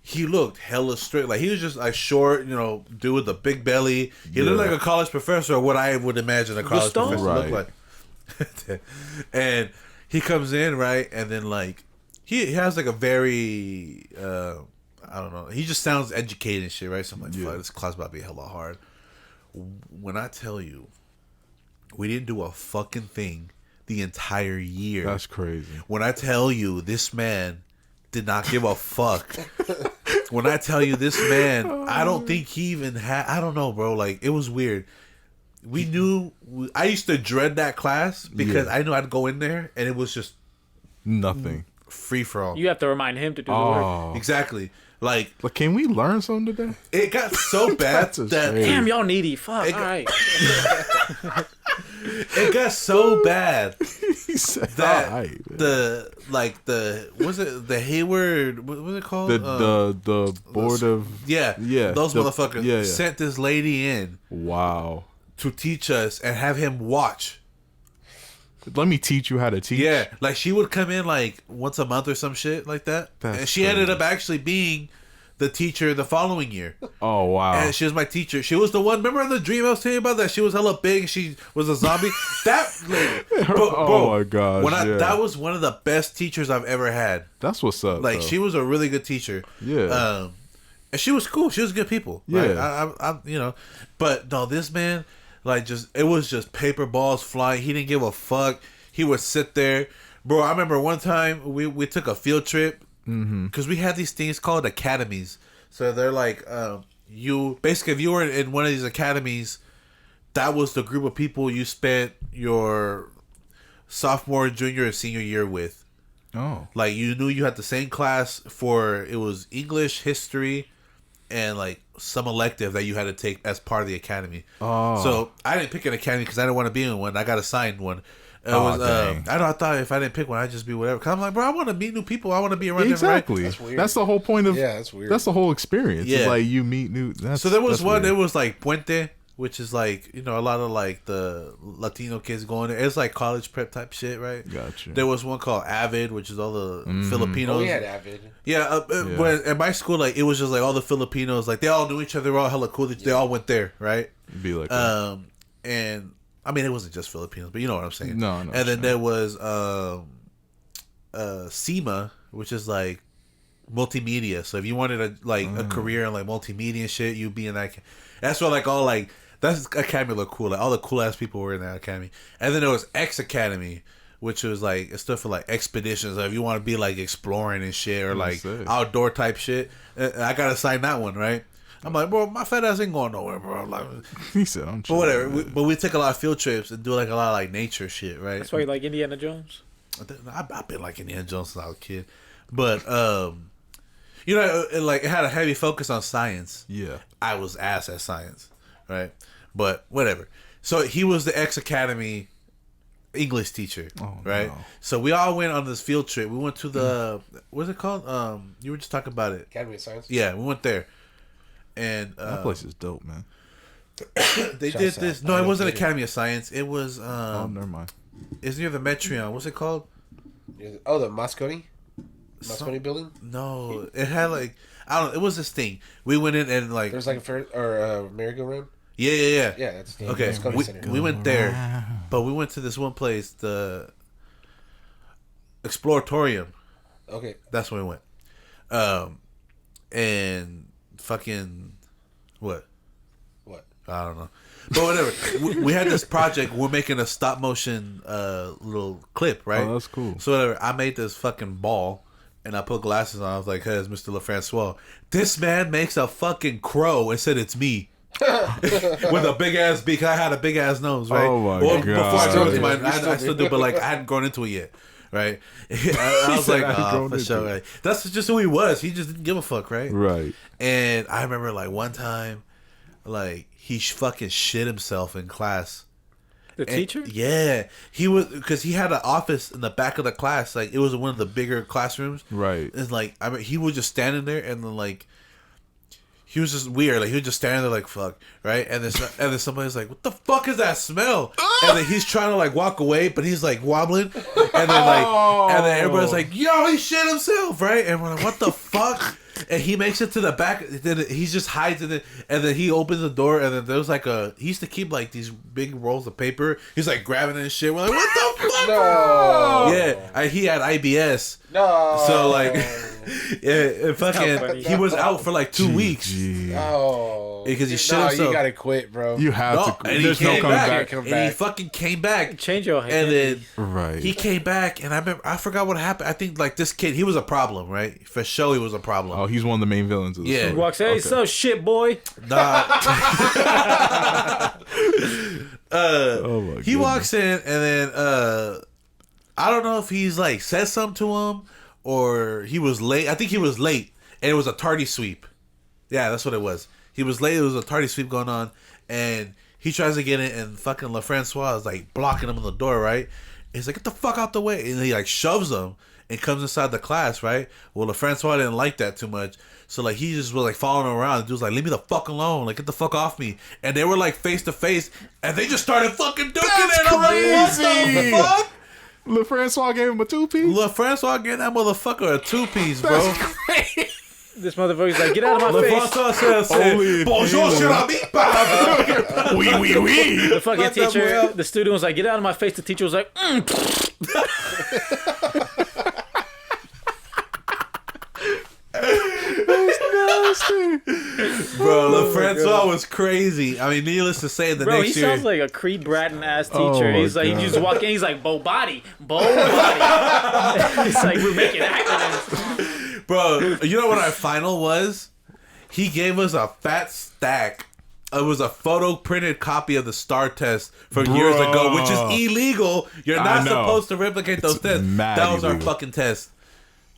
he looked hella straight. Like, he was just like short, dude with a big belly. He looked like a college professor, or what I would imagine a college professor look like. And he comes in, right? And then, like, he has like a very, I don't know. He just sounds educated and shit, right? So I'm like, fuck, this class about to be hella hard. When I tell you, we didn't do a fucking thing the entire year. That's crazy. When I tell you, this man did not give a fuck. When I tell you, this man, I don't think he even had, I don't know, bro. Like, it was weird. We knew, I used to dread that class because I knew I'd go in there and it was just nothing. Free for all. You have to remind him to do the work. Exactly. Like, can we learn something today? It got so bad that damn, y'all needy. Fuck. All right. It got so bad He said, that all right, the Hayward, what was it called? The board of those motherfuckers sent this lady in. Wow. To teach us and have him watch. Let me teach you how to teach. Yeah, like she would come in like once a month or some shit like that. And she ended up actually being the teacher the following year. Oh wow! And she was my teacher. She was the one. Remember the dream I was telling you about that? She was hella big. And she was a zombie. That lady. Oh my gosh! That was one of the best teachers I've ever had. That's what's up. Like, she was a really good teacher. Yeah. And she was cool. She was good people. Yeah. I but no, this man. Like, it was just paper balls flying. He didn't give a fuck. He would sit there. Bro, I remember one time we took a field trip. Because we had these things called academies. So they're like, basically, if you were in one of these academies, that was the group of people you spent your sophomore, junior, and senior year with. Oh. Like, you knew you had the same class it was English, history, and like some elective that you had to take as part of the academy. Oh. So I didn't pick an academy because I didn't want to be in one. I got assigned one. I thought if I didn't pick one, I'd just be whatever. Cause I'm like, bro, I want to meet new people. I want to be around them. Exactly. That's weird. That's the whole point of. Yeah, that's weird. That's the whole experience. Yeah. It's like you meet new. So there was one. Weird. It was like Puente, which is like a lot of like the Latino kids going there. It's like college prep type shit, right? Gotcha. There was one called Avid, which is all the Filipinos. Oh, we had Avid. Yeah, but at my school, like, it was just like all the Filipinos, like, they all knew each other. They were all hella cool. They all went there, right? Be like, and I mean, it wasn't just Filipinos, but you know what I'm saying. No. And then there was SEMA, which is like multimedia. So if you wanted a career in like multimedia and shit, you'd be in that. That's where like all like that's academy look cool. Like all the cool ass people were in that academy. And then there was X Academy, which was like it's stuff for like expeditions. Like if you want to be like exploring and shit or like outdoor type shit. I got assigned that one, right? I'm like, bro, my fat ass ain't going nowhere, bro. I'm like, he said, I'm but whatever. We take a lot of field trips and do like a lot of like nature shit, right? That's why you like Indiana Jones. I've been like Indiana Jones since I was a kid, but it had a heavy focus on science. Yeah, I was ass at science, right? But whatever. So he was the X Academy English teacher, right? No. So we all went on this field trip. We went to the what's it called? You were just talking about it. Academy of Science. Yeah, we went there. And that place is dope, man. They did this. No, it wasn't Academy of Science. It was. Never mind. It's near the Metreon. What's it called? Oh, the Moscone building. No, it had like I don't know. It was this thing. We went in and like there's like a fair or merry-go-round. Yeah. Yeah, that's the okay. We went there, but we went to this one place, the Exploratorium. Okay, that's where we went. And. Fucking what I don't know, but whatever. we had this project. We're making a stop motion little clip, right? Oh, that's cool. So whatever, I made this fucking ball and I put glasses on. I was like, hey, it's Mr. LaFrancois. This man makes a fucking crow and said it's me. With a big ass beak. I had a big ass nose, right? Oh my god. Before I grew into mine, I still do, but like I hadn't grown into it yet. Right, I was like, oh, for sure. Right. That's just who he was. He just didn't give a fuck, right? Right. And I remember like one time, like he fucking shit himself in class. The teacher? Yeah, he was because he had an office in the back of the class. Like it was one of the bigger classrooms. Right. And like he was just standing there, and then like he was just weird. Like he was just standing there like fuck, right? And then somebody's like, "What the fuck is that smell?" And then he's trying to like walk away, but he's like wobbling. And then everybody's like, "Yo, he shit himself," right? And we're like, "What the fuck?" And he makes it to the back. Then he just hides in it, and then he opens the door. And then there's like he used to keep like these big rolls of paper. He's like grabbing it and shit. We're like, "What the fuck?" No. Yeah, he had IBS. No. So like, he was out for like 2 weeks. Oh, because he shit himself. You gotta quit, bro. You have to. And There's no coming back. And he fucking came back. Change your And then right. he came back, and I forgot what happened. I think like this kid, he was a problem, right? For sure, he was a problem. Oh, he's one of the main villains of the story. He walks, hey, so shit, boy. Nah. Oh my He walks in, and then I don't know if he's like said something to him or he was late. I think he was late, and it was a tardy sweep. Yeah, that's what it was. He was late. It was a tardy sweep going on, and he tries to get in, and fucking LaFrancois is like blocking him on the door, right? He's like, "Get the fuck out the way!" And he like shoves him and comes inside the class, right? Well, LaFrancois didn't like that too much, so like he just was like following him around. The dude's like, "Leave me the fuck alone! Like, get the fuck off me!" And they were like face to face, and they just started fucking duking it. I'm like, what the fuck? LaFrancois gave him a 2-piece. LaFrancois gave that motherfucker a 2-piece, bro. This motherfucker's like, get out of my face. LaFrancois said, "Bonjour, cher ami." Oui, oui, oui. The fucking teacher, the student was like, get out of my face. The teacher was like, Bro, LaFrancois was crazy. I mean, needless to say, the bro, next he year, sounds like a Creed Bratton ass teacher. Oh my He's like, God. you just walk in, he's like, Bo Body. It's like, we're making acronyms. bro. You know what our final was? He gave us a fat stack. It was a photo printed copy of the STAR test from years ago, which is illegal. You're I not know. supposed to replicate those It's tests. mad That was our illegal. fucking test.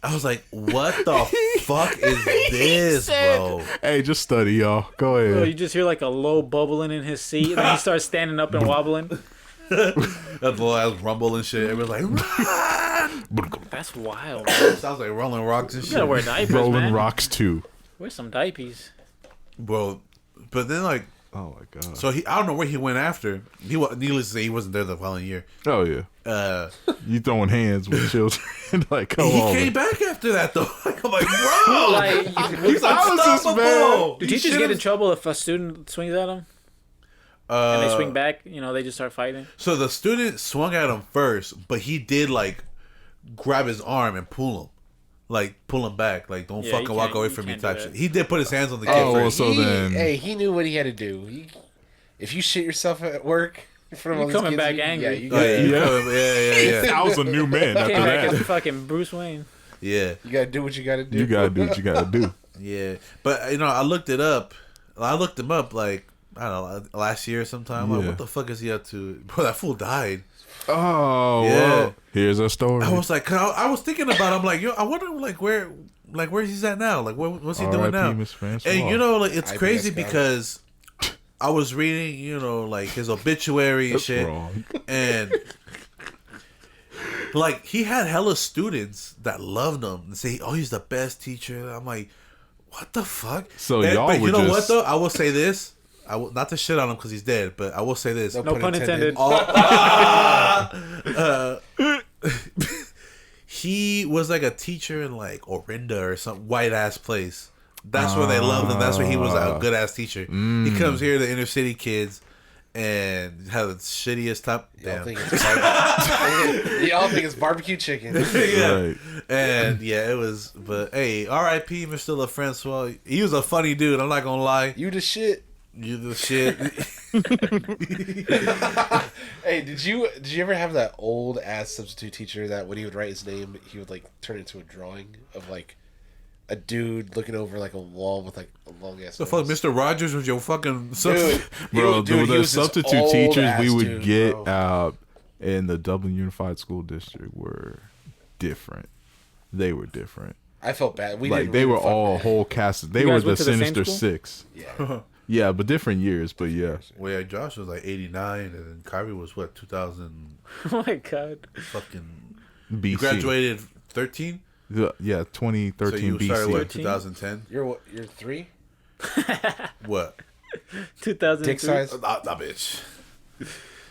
I was like, what the fuck is this, bro? Hey, just study, y'all. Go ahead. Bro, you just hear like a low bubbling in his seat, and then he starts standing up and wobbling. That loud rumble and shit. Everyone's like, run! That's wild, bro. Sounds like Rolling Rocks and You shit. gotta wear diapers, Rolling man. Rocks 2. Wear some diapers. Bro, but then like, Oh my god. so I don't know where he went after. Needless to say, he wasn't there the following year. Oh yeah. You throwing hands with children? Like, come He on. came back after that though. Like, I'm like, bro, Like, he's unstoppable. do He teachers shit get in him- trouble if a student swings at them and they swing back? You know, they just start fighting. So the student swung at him first, but he did like grab his arm and pull him back, like don't Yeah, fucking you walk can't- away you from me can't do type that. shit. He did put his hands on the kid Oh, well, first. so then. Hey, he knew what he had to do. If you shit yourself at work in front of all You these coming kids, back you- angry. Yeah, you Oh, yeah, gotta, yeah. I was a new man after Came back as that. fucking Bruce Wayne. Yeah, you gotta do what you gotta do. You gotta do what you gotta do. yeah. But you know, I looked him up like I don't know last year sometime. Like, Yeah. what the fuck is he up to? Bro, that fool died. Oh, Yeah. well, here's a story. I was like, 'cause I was thinking about it. I'm like, yo, I wonder like where he's at now. Like, what's he doing R.I.P. now? Miss Francois. And you know, like it's IBS crazy guy. because I was reading, you know, like his obituary and That's shit, wrong. and like he had hella students that loved him and say, "Oh, he's the best teacher." I'm like, what the fuck? So And- y'all but were you know what just- though? I will say this. I will not to shit on him because he's dead, but I will say this. No pun intended. He was like a teacher in like Orinda or some white ass place. That's where they loved him. That's where he was a good ass teacher. He comes here to inner city kids and has the shittiest time. Y'all Damn. think it's barbecue. Y'all think it's barbecue chicken. Yeah. Right. And yeah, it was. But hey, R.I.P. Mr. LaFrancois. He was a funny dude. I'm not gonna lie. You the shit. You the shit. Hey, did you ever have that old ass substitute teacher that when he would write his name, he would like turn it into a drawing of like a dude looking over like a wall with like a long ass. The fuck, Mr. Rogers was your fucking Dude, Bro, dude, he the was this substitute old teachers ass we would dude, get bro. out in the Dublin Unified School District were different. They were different. I felt bad. We Like didn't they really were fuck all with- whole cast. They You were guys the went to the same Sinister school? Six. Yeah. Yeah, but different years. But yeah, Well, yeah, Josh was like 89, and then Kyrie was what 2000 Oh my god. fucking. BC. You graduated 13, Yeah, so 2013 you started BC. what 2010. You're 3. What? 2003. Dick size. Nah, bitch.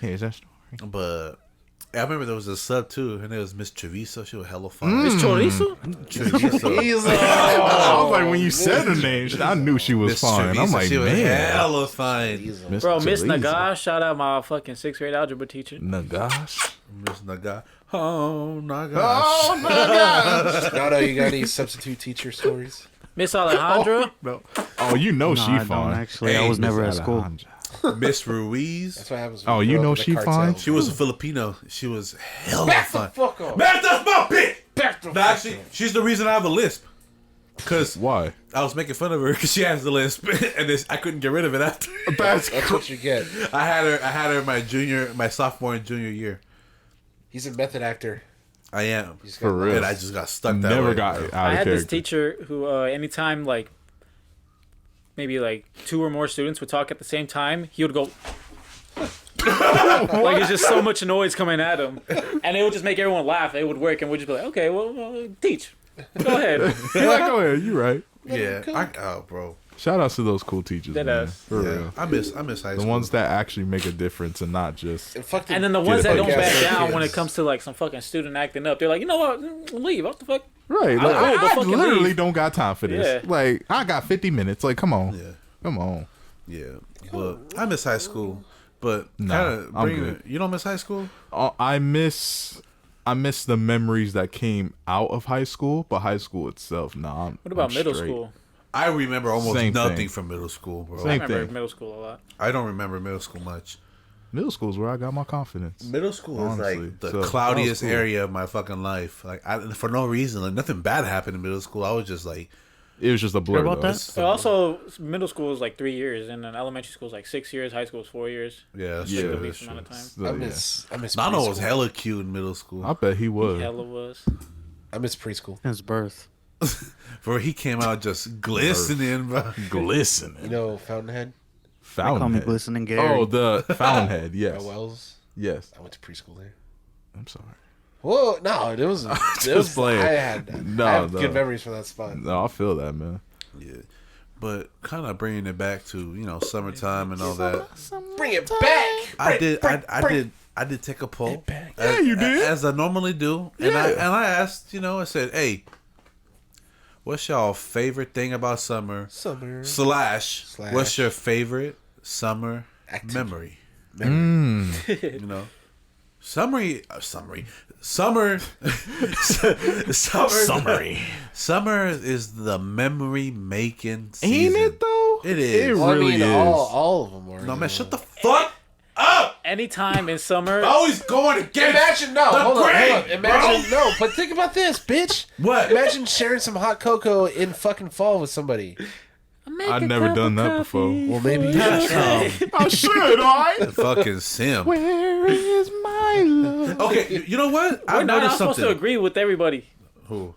Here's that story. But I remember there was a sub too, and it was Miss Treviso. She was hella fun. Miss Chorizo? Treviso. I was like, when you said her name, I knew she was Miss fine. I'm Treviso, like, she was man. hella fine. Bro, Miss Teresa. Nagash, shout out my fucking 6th grade algebra teacher. Nagash. Miss Naga. Oh my gosh. Oh my gosh. No, you got any substitute teacher stories? Miss Alejandra. No. Oh, you know No, she I don't fine. actually. Hey, I was never at Miss school. Alejandra. Miss Ruiz. That's what happens. Oh, when you grow know up in she the cartel. fine? She was a Filipino. She was hella Back fun. the fuck up. Man, that's my bitch. Back the No, fuck actually, up. she's the reason I have a lisp. Because Why? I was making fun of her because she has the lisp, and I couldn't get rid of it after. That's That's what you get. I had her my sophomore and junior year. He's a method actor. I am. He's For real. And I just got stuck that Never way. got bro. out I of had this character. teacher who, anytime, like, maybe, like, 2 or more students would talk at the same time, he would go... like, it's just so much noise coming at him. And it would just make everyone laugh. It would work, and we'd just be like, okay, well teach. Go ahead. You're like, go ahead. You right. Yeah. Bro. Shout outs to those cool teachers, Dead man. ass. For Yeah. real. I miss high The school. ones that actually make a difference and not just... And then the ones that don't podcast back for down when kids. it comes to, like, some fucking student acting up, they're like, you know what? Leave. What the fuck? Right. Like, go, I fucking literally leave. don't got time for this. Yeah. Like, I got 50 minutes. Like, come on. Yeah. Come on. Yeah. But I miss high school. But Nah, kind of I'm good. You don't miss high school? I miss the memories that came out of high school, but high school itself, nah. What about I'm middle straight. school? I remember almost Same nothing thing. from middle school, bro. I Same remember thing. middle school a lot. I don't remember middle school much. Middle school is where I got my confidence. Middle school Honestly. is like the So, cloudiest that was cool. area of my fucking life. Like, for no reason, like nothing bad happened in middle school. I was just like, It was just a blur. Heard about though. that? So also, middle school is like 3 years, and then elementary school is like 6 years. High school is 4 years. yeah, that's Yeah, true. the That's least true. amount of time. So, I yeah. miss Nano preschool. was hella cute in middle school. I bet he was. Hella was. I miss preschool. Since birth. Bro, he came out just glistening, bro. Glistening. You know Fountainhead? They call me Fountainhead. Glistening Gary. Oh, the Fountainhead. Yes. Wells. Yes. I went to preschool there. I'm sorry. Whoa, no, it was. It was playing. I had No. good memories from that spot. No, I feel that, man. Yeah, but kind of bringing it back to summertime and all that. Bring it back. I did take a poll. Yeah, you did. As I normally do, and I asked. I said, hey, what's y'all favorite thing about summer? Summer. Slash. What's your favorite summer Activity. memory? Mm. Summer. Summer is the memory making season. Ain't it though? It is. It Well, really I mean, is. all of them were. No man, shut the fuck up! Anytime in summer, Always going against. Imagine no, the hold on. grain, Imagine bro. no, but think about this, bitch. What? Imagine sharing some hot cocoa in fucking fall with somebody. I've never done that before. Well, maybe you should. I should, alright? Fucking sim. Where is my love? Okay, you know what? we're I not noticed supposed to something. agree with everybody. Who?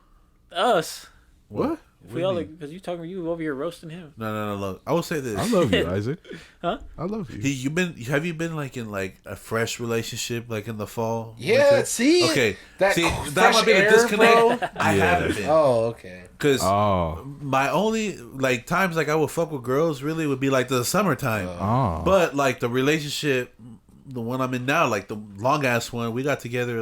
Us. What? If we all because you over here roasting him. No. Look, I will say this. I love you, Isaac. Huh? I love you. Have you been like in like a fresh relationship like in the fall? Yeah, winter? see? Okay. That that fresh might be the air, disconnect. bro. I haven't been. Oh, okay. Because Oh. my only like times like I would fuck with girls really would be like the summertime. Oh. But like the relationship, the one I'm in now, like the long ass one, we got together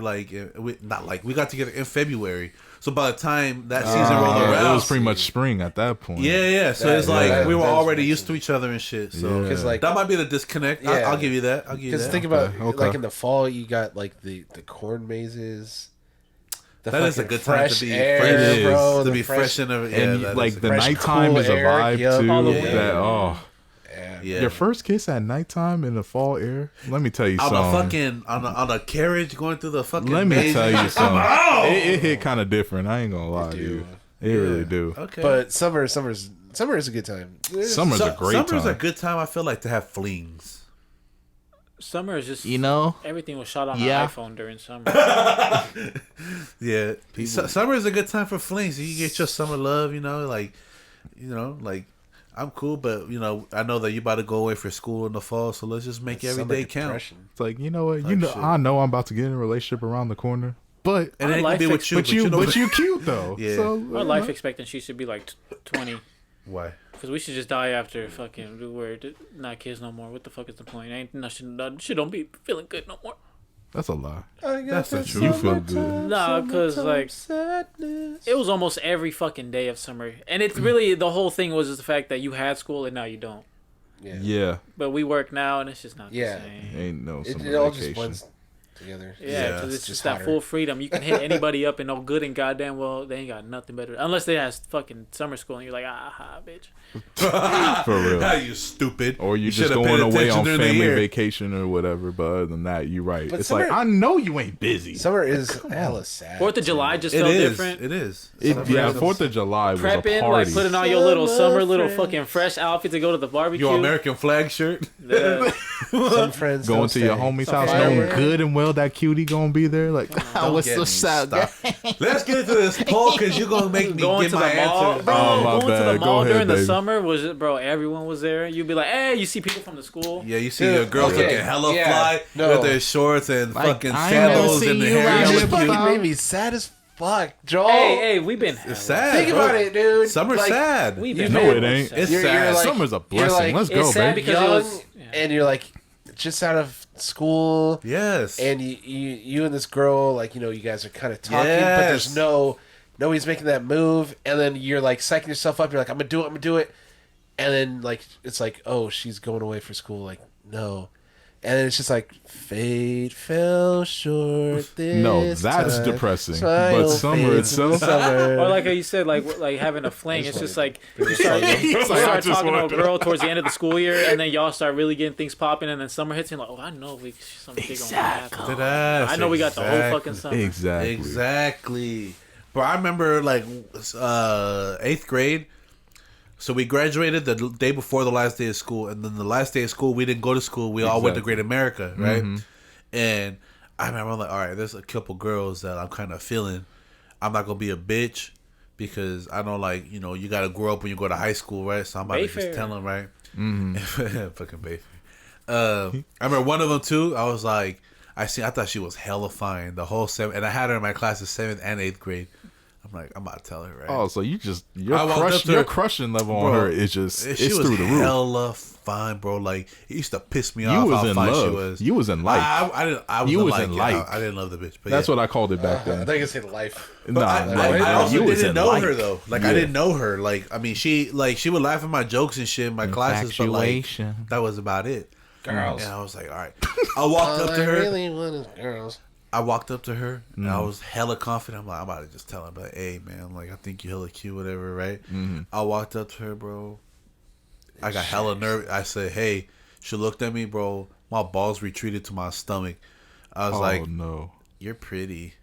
we got together in February. So by the time that season rolled around, it was pretty much spring at that point. yeah. So That- it's like that- we were that already makes used to each other and shit. So Yeah. 'Cause, like- that might be the disconnect. Yeah. I'll give you that. I'll give you Because that. think about Okay. like in the fall, you got like the corn mazes. The That is a fucking good time to fresh be air, fresh, It is. bro. to the be fresh in a And that like is a the good- fresh, nighttime cool is a air, vibe yup. too. Halloween. That Yeah. your first kiss at nighttime in the fall air. Let me tell you on something. a fucking on a carriage going through the fucking. Let me maze. tell you something. Oh! It hit kind of different. I ain't gonna lie to you. It really do. Okay, But summer is a good time. Summer's a great time. Summer's a good time. I feel like to have flings. Summer is just know? everything was shot on Yeah. an iPhone during summer. Yeah, summer is a good time for flings. You get your summer love. Like I'm cool, but I know that you about to go away for school in the fall, so let's just make every Summer day count. depression. It's like, you know what? shit. I know I'm about to get in a relationship around the corner, but And it Our ain't gonna life be with you, but you cute though. Yeah. So, Our life expectancy should be like 20. Why? Because we should just die after fucking we're not kids no more. What the fuck is the point? Ain't nothing. Shit don't be feeling good no more. That's a lie. That's the truth. You feel good. Nah, because like it was almost every fucking day of summer, and it's really the whole thing was just the fact that you had school and now you don't. Yeah. But we work now, and it's just not the same. Ain't no summer It all vacation. just blends together. Yeah, because it's just that hotter. full freedom. You can hit anybody up and no good and goddamn well they ain't got nothing better unless they have fucking summer school and you're like bitch. For real. You stupid. Or you just should've paid going away attention on during the family year. vacation or whatever. But other than that, you're right. But It's summer- like, I know you ain't busy. Summer is hella sad. 4th of July just It felt is. different. It is. Yeah, 4th of July was a Prepping, party. like putting on your little summer, little fucking fresh outfit to go to the barbecue. Your American flag shirt. Yeah. Some friends Going don't to your stay. homie's Some house, fireworks. knowing good and well that cutie gonna be there. Like, what's Get the me sound? started. Let's get into this poll because you're gonna make me Going get to my the mall, answer. bro. Oh, my Going to bad. the Go mall ahead, during the baby. summer was it, bro? Everyone was there. You'd be like, hey, you see people from the school. Yeah, you see Dude, your girls okay, looking hella yeah, fly no. with their shorts and Like, fucking I ain't never sandals seen and the you hair. around You hella just here, cute. fucking made me sad as fuck, Joel. Hey, we've been. It's sad. Think bro. about it, dude. Summer's Like, sad. We've You been. know very it much ain't. sad. It's You're sad. like- Summer's a you're blessing. like- Let's go, It's sad baby. because it young, was. Yeah. and you're like just out of school, Yes. and you and this girl, like, you know, you guys are kind of talking, but Yes. there's nobody's making that move, and then you're like psyching yourself up. You're like, I'm gonna do it, and then like it's like, oh, she's going away for school. Like, no. And then it's just like, fate fell short this No, that's time. depressing. Smile But summer fades in itself. summer. Or like how you said, like having a fling. It's just like you He's start, like, you I start just talking to a want to- girl towards the end of the school year, and then y'all start really getting things popping, and then summer hits, and you're like, oh, I know something big gonna happen. Deadass. I know we got the whole fucking summer. Exactly. Exactly. But I remember like 8th grade. So we graduated the day before the last day of school, and then the last day of school we didn't go to school. We all went to Exactly. Great America, right? And I remember I'm like, all right, there's a couple girls that I'm kind of feeling. I'm not gonna be a bitch because I know, like, you know, you gotta grow up when you go to high school, right? So I'm about to Bayfair. just tell them, right? Fucking Bayfair. I remember one of them too. I was like, I thought she was hella fine the whole 7th, and I had her in my classes 7th and 8th grade. I'm like, I'm about to tell her, right? Oh, so your I walked up to your her- crushing level Bro, on her is just she it's was through the roof. hella fine, bro. Like, it used to piss me You off was how in fine love. she was. You was in like. I didn't. I was You in was like. in Yeah, like. I didn't love the bitch, but That's yeah. what I called it back I then. think it's in life. But I also you was didn't in know like. her though. Like, I Yeah. didn't know her. Like, I mean, she would laugh at my jokes and shit in my classes, but like Infatuation. that was about it. Girls. And I was like, all right. I walked up All to I her. really want is girls. I walked up to her and I was hella confident. I'm like, I'm about to just tell her, but hey, man, like, I think you hella cute, whatever, right? I walked up to her, bro. I got hella nervous. I said, hey. She looked at me, bro. My balls retreated to my stomach. I was like, no. you're pretty.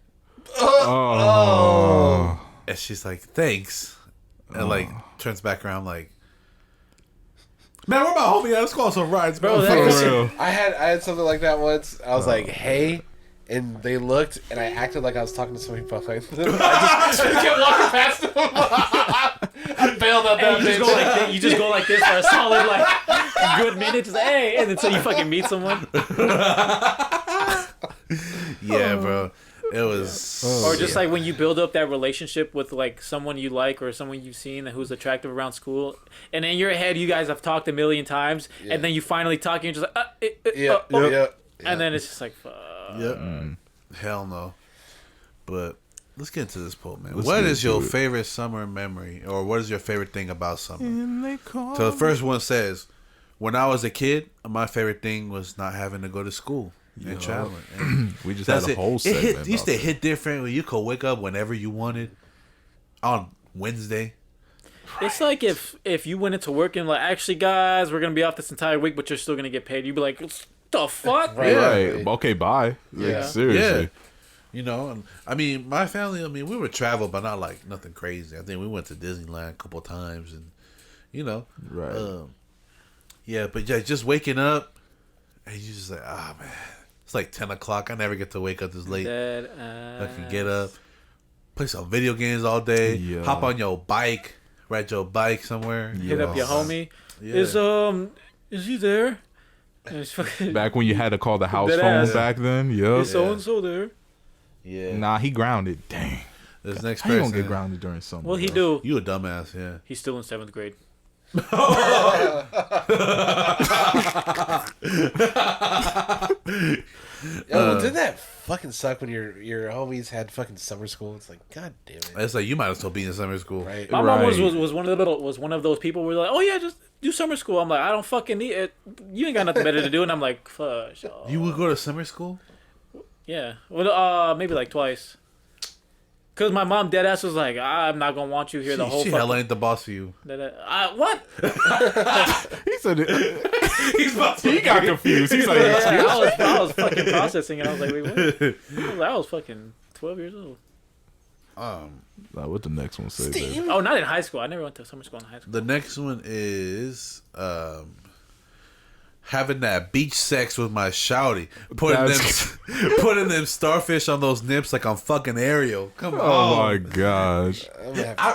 Oh. And she's like, thanks. And like turns back around like, man, where my homie at? Let's call some rides, bro. Bro, For that's real. I had something like that once. I was like, hey. And they looked, and I acted like I was talking to somebody buffet. I just kept walking past them. I bailed out that And you just bitch. go like this, you just go like this for a solid like good minute, just hey, and until you fucking meet someone, Yeah, bro. It was. or just like when you build up that relationship with like someone you like or someone you've seen who's attractive around school, and in your head you guys have talked a million times, and then you finally talk, and you're just like, Yeah. and then it's just like, fuck. Yep. Hell no. But let's get into this poll, man. Let's What get is your into it. favorite summer memory, or what is your favorite thing about summer? So the first one says, when I was a kid, my favorite thing was not having to go to school and traveling. And We just had a whole segment. It used about to hit different when you could wake up whenever you wanted on Wednesday. It's like if you went into work and like, actually guys, we're gonna be off this entire week, but you're still gonna get paid. You'd be like, the fuck? Right. Right. Okay, bye. Like, Yeah. seriously. Yeah. You know, and I mean, my family, we would travel, but not like nothing crazy. I think we went to Disneyland a couple of times, and you know, Right. yeah. But yeah, just waking up, and you just like, man, it's like 10 o'clock. I never get to wake up this late. Dead I can get up, play some video games all day, Yeah. hop on your bike, ride your bike somewhere, hit up your homie. Yeah. Is he there? And it's fucking, Back when you had to call the house Dead phone ass. back then. Yup. is so and so there? Yeah. Nah, he grounded. Dang. This next How you person, gonna get grounded during summer? Well, he bro? do. You a dumbass, yeah. He's still in 7th grade. Didn't that fucking suck when your homies had fucking summer school? It's like, god damn it. It's like you might as well be in summer school. Right. My mom was one of those people where like, oh yeah, just do summer school. I'm like, I don't fucking need it. You ain't got nothing better to do. And I'm like, fuck. You would go to summer school? Yeah. Well, maybe like twice. Cause my mom dead ass was like, I'm not gonna want you here the whole. She hella ain't the boss of you. What? He said it. He got confused. He's like, I was fucking processing it. I was like, wait, what? I was fucking 12 years old. What the next one say? There? Oh, not in high school. I never went to summer school in high school. The next one is having that beach sex with my shouty. Putting them starfish on those nips like I'm fucking Ariel. Come on. Oh my gosh.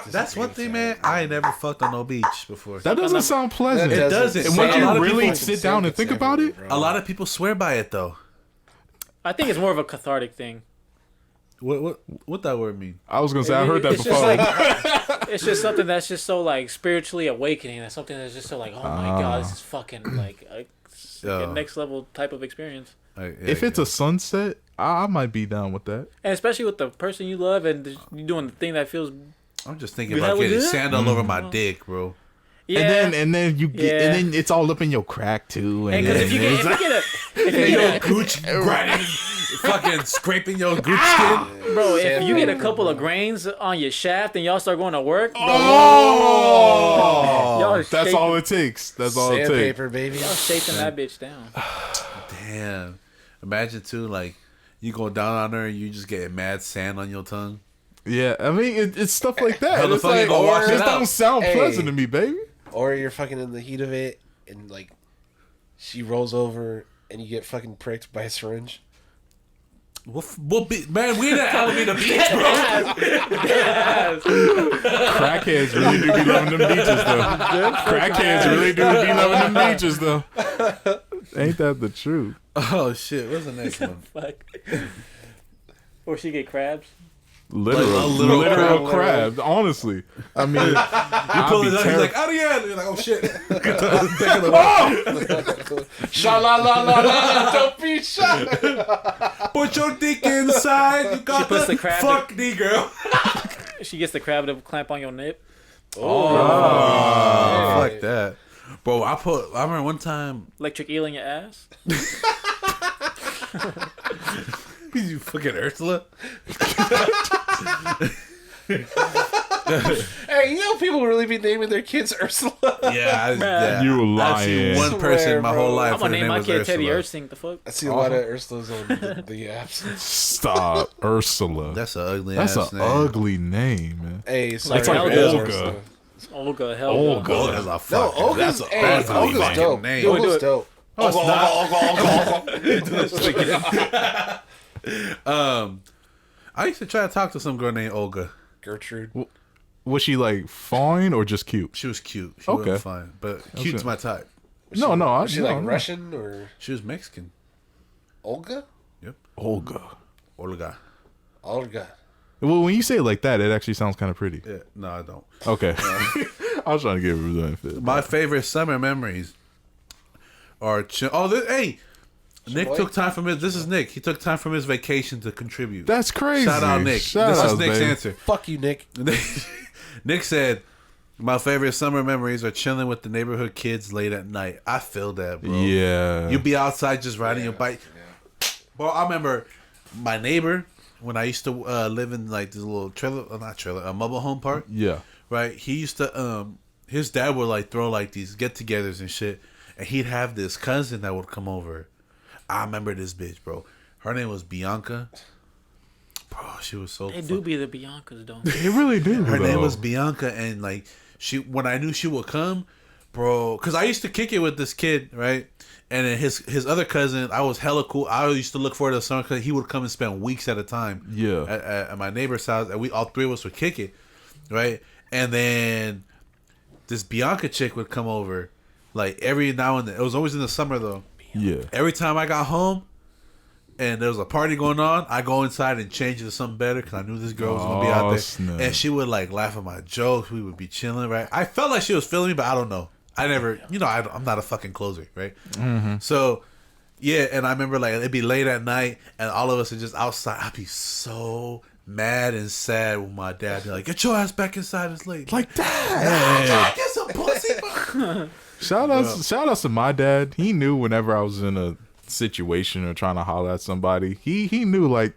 That's one thing, man. I ain't never fucked on no beach before. That doesn't sound pleasant. It doesn't. And when you really sit down and think about it, a lot of people swear by it though. I think it's more of a cathartic thing. What that word mean? I was gonna say I heard that before. It's just something that's just so like spiritually awakening. That's something that's just so like, oh my god, this is fucking like a next level type of experience. If it's a sunset, I might be down with that. And especially with the person you love and you doing the thing that feels. I'm just thinking about getting sand all over my dick, bro. Yeah. And then you get, and then it's all up in your crack too. And if you get your gooch grinding, fucking scraping your gooch skin, bro. If you get a couple of grains on your shaft and y'all start going to work, bro, that's all it takes. That's all it takes. Sandpaper, baby. Y'all shaping that bitch down. Damn. Imagine too, like you go down on her and you just get mad sand on your tongue. Yeah, I mean it's stuff like that. How the It's fuck you like, gonna wash it this out? don't sound pleasant to me, baby. Or you're fucking in the heat of it and like she rolls over and you get fucking pricked by a syringe. Man, we ain't at Alameda Beach, bro. Crackheads really do be loving them beaches, though. Crackheads really do be loving them beaches, though. Ain't that the truth? Oh shit! What's the next one? Fuck. Or she get crabs. Literal crab. Honestly, I mean, You pull it up, he's like, Ariel. You're like, oh shit. Sha la la la la, don't be shy. Put your dick inside. You got puts the the crab fuck me, girl. She gets the crab to clamp on your nip. Fuck that, bro. I remember one time. Electric eel in your ass. You fucking Ursula. Hey, you know people really be naming their kids Ursula? Yeah. You lying. I've seen one person my whole life. I'm gonna name my kid Teddy Ursula. Ursing. The fuck? I see a lot of Ursulas on the apps. Stop, Ursula. That's an ugly. That's ass an name. ugly name, man. Hey, sorry, That's like Olga. Olga, hell. Olga. That's a No, fuck. Olga's, That's a Olga's fucking dope. name. Olga's dope. I used to try to talk to some girl named Olga. Gertrude. Was she like fine or just cute? She was cute. She Okay. wasn't fine, but cute's my type. No. Was she like Russian or She was Mexican. Olga? Yep. Olga. Olga. Olga. Well, when you say it like that, it actually sounds kind of pretty. Yeah. No, I don't. Okay. I was trying to give her the benefit. My favorite summer memories are hey, Nick took time from his. This is Nick. He took time from his vacation to contribute. That's crazy. Shout out Nick. Shout This out, is Nick's baby. answer. Fuck you, Nick. Nick said, "My favorite summer memories are chilling with the neighborhood kids late at night." I feel that, bro. Yeah. You be outside just riding your bike. Bro, I remember my neighbor when I used to live in like this little a mobile home park. Yeah. Right. He used to his dad would like throw like these get-togethers and shit, and he'd have this cousin that would come over. I remember this bitch, bro. Her name was Bianca. Bro, she was so. They do be the Biancas, don't They really do. Her though. name was Bianca, and like when I knew she would come, bro, because I used to kick it with this kid, right? And then his other cousin, I was hella cool. I used to look forward to the summer because he would come and spend weeks at a time. Yeah. At my neighbor's house, and we all three of us would kick it, right? And then this Bianca chick would come over, like every now and then. It was always in the summer though. Yeah. Every time I got home, and there was a party going on. I go inside and change it to something better because I knew this girl was gonna be out there, snap. and she would like laugh at my jokes. We would be chilling, right? I felt like she was feeling me, but I don't know. I never, I'm not a fucking closer, right? Mm-hmm. So, yeah, and I remember like it'd be late at night, and all of us are just outside. I'd be so mad and sad with my dad. Be like, "Get your ass back inside! It's late." Like that. Get some pussy. Shout outs to my dad. He knew whenever I was in a situation or trying to holler at somebody. He knew like,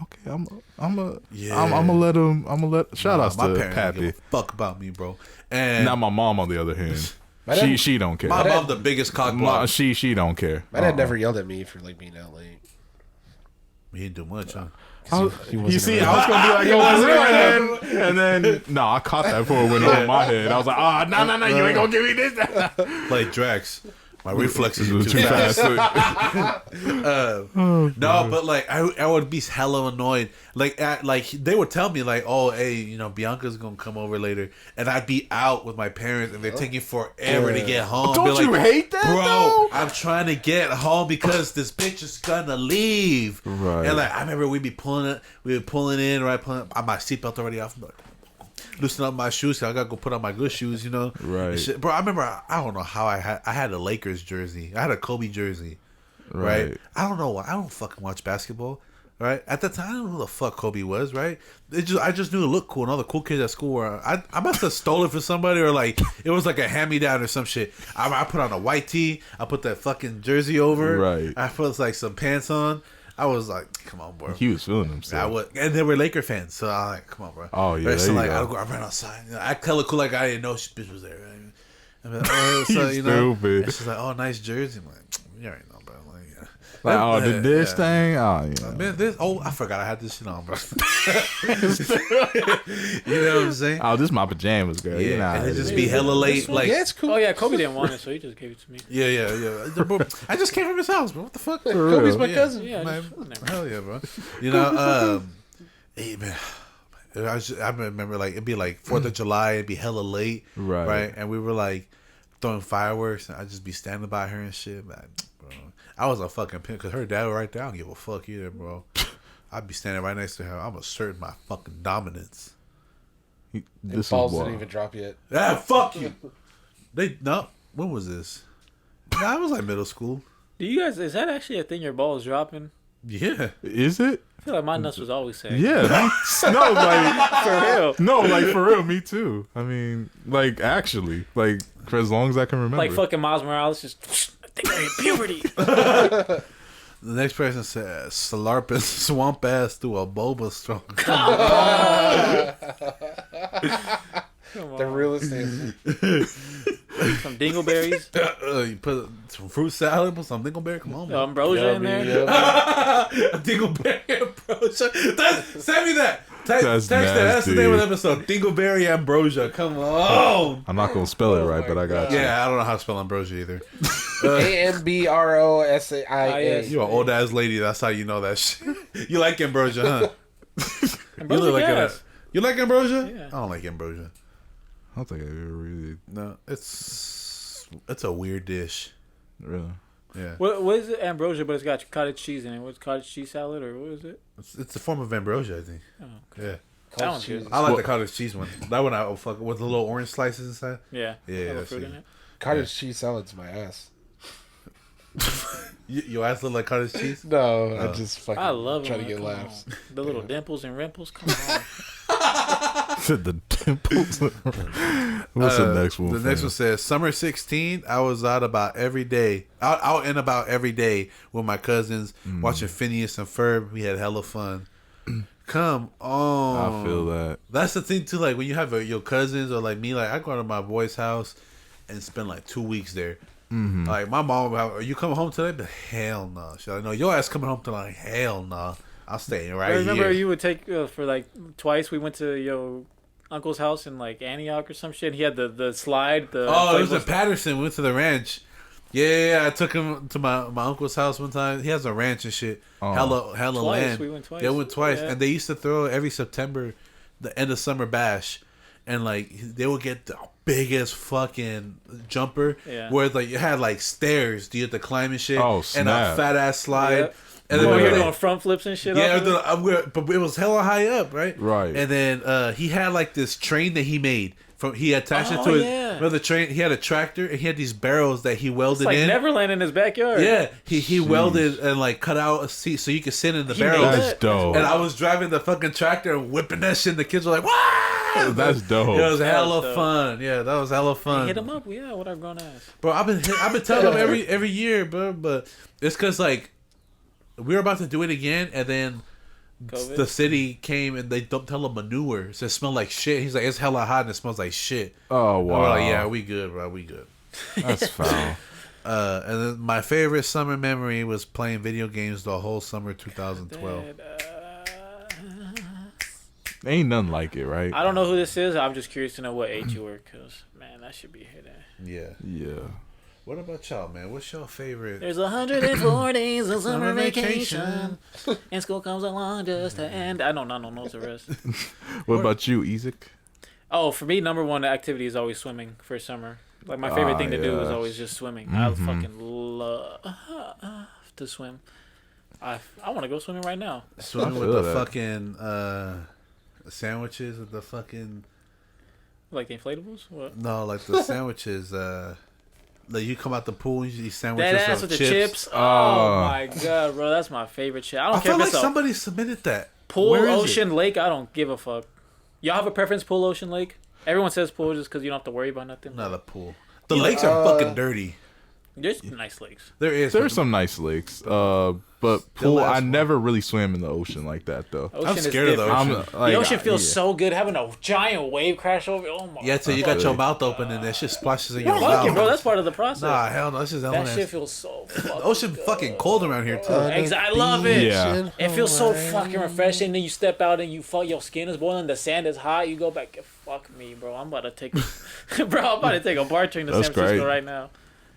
okay, I'm gonna let shout outs my to parents don't give Pappy. a fuck about me, bro. And Now my mom on the other hand, she don't care. my mom the biggest cock block. She don't care. My dad never yelled at me for like being out late. He didn't do much, huh? You see, I was gonna be like, yo, for real, and then no, I caught that before it went over my head. I was like, no, you ain't gonna give me this. Like Drax. My reflexes It were was too too fast. fast. No, but like I would be hella annoyed. Like they would tell me like, oh, hey, Bianca's gonna come over later, and I'd be out with my parents, and they're taking forever to get home. Don't Be you like, hate that, bro? though? I'm trying to get home because this bitch is gonna leave. Right. And like I remember we'd be pulling in, right, my seatbelt already off. I'm like, loosen up my shoes. I gotta go put on my good shoes, Right. And shit. Bro, I remember I don't know how I had a Lakers jersey. I had a Kobe jersey. Right. I don't know why. I don't fucking watch basketball. Right. At the time, I don't know who the fuck Kobe was. Right. I just knew it looked cool, and all the cool kids at school were. I must have stole it from somebody, or like it was like a hand me down or some shit. I put on a white tee. I put that fucking jersey over. Right. I put like some pants on. I was like, come on, bro. He was feeling himself. And they were Laker fans, so I was like, come on, bro. Oh, yeah, Right, so there like, you go. I ran outside. I hella cool, like I didn't know she bitch was there. Right? I'm like, oh, You so, stupid. and she's like, oh, nice jersey. I'm like, you already know, bro. Like, yeah. Like, oh, the dish yeah. thing? Oh, yeah. Man, I forgot I had this shit on, bro. You know what I'm saying? Oh, this is my pajamas, girl. Yeah, You know and how it it just is. be hella late. Like, Yeah, it's cool. Oh yeah, Kobe didn't want it, so he just gave it to me. yeah. Bro, I just came from his house, bro. What the fuck? Kobe's my Yeah. cousin. Yeah, Man, just whatever. hell yeah, bro. Hey man, I remember like it'd be like 4th of July, it'd be hella late, Right. And we were like throwing fireworks, and I'd just be standing by her and shit, man. Bro, I was a fucking pimp because her dad was right there. I don't give a fuck either, bro. I'd be standing right next to her. I'm asserting my fucking dominance. This Balls is didn't wild. even drop yet. Ah, fuck you. When was this? Nah, I was like middle school. Do you guys? Is that actually a thing? Your balls dropping? Yeah. Is it? I feel like my nuts was always saying. Yeah. No, like For real. no, like for real, me too. I mean, like actually, like for as long as I can remember. Like fucking Miles Morales, just I think I'm in puberty. The next person says, "Slurping swamp ass through a boba straw." The realest answer. Some dingleberries, You put some fruit salad, put some dingleberry. Come on, man. ambrosia in there. A dingleberry ambrosia. Send me that. Text that. That's the nasty. name of the episode. Dingleberry ambrosia. Come on. I'm not gonna spell it right, but I got you. Yeah, I don't know how to spell ambrosia either. AMBROSIA. You an old ass lady. That's how you know that shit. You like ambrosia, huh? Ambrosia, You look like yes. You like ambrosia? Yeah. I don't like ambrosia. I don't think I ever really, No, it's a weird dish. really. Yeah, What is it? Ambrosia, but it's got cottage cheese in it. What's cottage cheese salad or what is it? it's a form of ambrosia, I think. Oh, Yeah, that one's good. I like the cottage cheese one. That one I fuck with the little orange slices inside. Yeah. Yeah, Little that's fruit it. in it. Cottage cheese salad's my ass. Your ass look like cottage cheese. No, I just fucking I love try it. to get laughs. The little dimples and rimples. Come on. The dimples. What's the next one? The next one says, "Summer 16. I was out about every day. Out and about every day with my cousins, watching Phineas and Ferb. We had hella fun. Come on. I feel that. That's the thing too. Like when you have your cousins or like me, like I go to my boy's house and spend like 2 weeks there. Like my mom, are you coming home today? But hell no. She's like, no, your ass coming home tonight? Hell no. I'm staying right I remember here. you would take for like twice. We went to your uncle's house in like Antioch or some shit. He had the slide. Oh, it was in Patterson. We went to the ranch. Yeah, I took him to my uncle's house one time. He has a ranch and shit. Hella Twice. land. We went twice. Yeah, we went twice. Yeah. And they used to throw every September, the end of summer bash. And like they would get the biggest fucking jumper. Yeah. Where like you had like stairs. You had to climb and shit. Oh, and a snap. fat ass slide. Yeah. And then you're doing front flips and shit. Yeah, but it was hella high up, right? Right. And then he had like this train that he made. He attached it to his. Remember the train? He had a tractor and he had these barrels that he welded it's like in. Neverland in his backyard. Yeah, he welded and like cut out a seat so you could sit in the barrels. That's dope. And I was driving the fucking tractor and whipping that shit. And the kids were like, "Wow!" That's dope. It was hella fun. Yeah, that was hella fun. Hit him up, with our grown ass. Bro, I've been telling them every year, bro. But it's because like we were about to do it again, and then COVID? The city came and they don't tell him manure. It says smell like shit. He's like, it's hella hot and it smells like shit. Oh wow. We're like, yeah, we good, bro. We good. That's foul. And then my favorite summer memory was playing video games the whole summer 2012. Ain't nothing like it, right? I don't know who this is. I'm just curious to know what age you were, because man, that should be hidden. Yeah. What about y'all, man? What's your favorite? There's 104 days of summer vacation, and school comes along just to end. I don't know the rest. What about you, Ezek? Oh, for me, number one activity is always swimming for summer. Like my favorite thing to do is always just swimming. I fucking love to swim. I want to go swimming right now. Swimming with the fucking sandwiches with the fucking. Like the inflatables? What? No, like the sandwiches. Like you come out the pool and you eat sandwiches That ass with the chips. Oh my god, bro, that's my favorite shit. I don't care feel if like it's somebody submitted that. Pool, ocean, lake. I don't give a fuck. Y'all have a preference? Pool, ocean, lake. Everyone says pool just because you don't have to worry about nothing. Not a pool. The lakes are fucking dirty. There's nice lakes. There's some nice lakes. But pool, I never really swam in the ocean like that though. Ocean I'm scared of the ocean. The ocean feels so good. Having a giant wave crash over. Oh my. Yeah, till you got your mouth open and that shit splashes in your mouth. Bro, that's part of the process. Nah, hell no, that's just that shit feels so. The ocean fucking cold around here too. I love it. Yeah. It feels so fucking refreshing. Then you step out and your skin is boiling. The sand is hot. You go back. Fuck me, bro. I'm about to take. I'm about to take a bar train to San Francisco right now.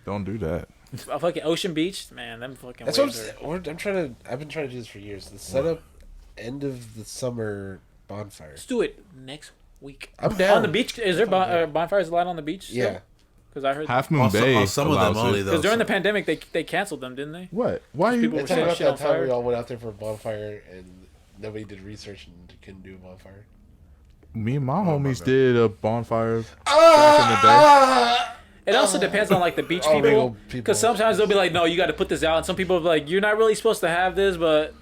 Don't do that. A fucking Ocean Beach, man. Them fucking. That's what I've been trying to do this for years. The setup, end of the summer bonfire. Let's do it next week. I'm down. On the beach, is there bonfires allowed on the beach? Yeah. Because I heard Half Moon Bay. On some of them only though. Because during the pandemic, they canceled them, didn't they? What? Why you? People They were talked setting about shit on that time we fire. all went out there for a bonfire and nobody did research and couldn't do a bonfire. Me and my homies did a bonfire back in the day. It also depends on like the beach people, because sometimes they'll be like, "No, you got to put this out," and some people are like, "You're not really supposed to have this, but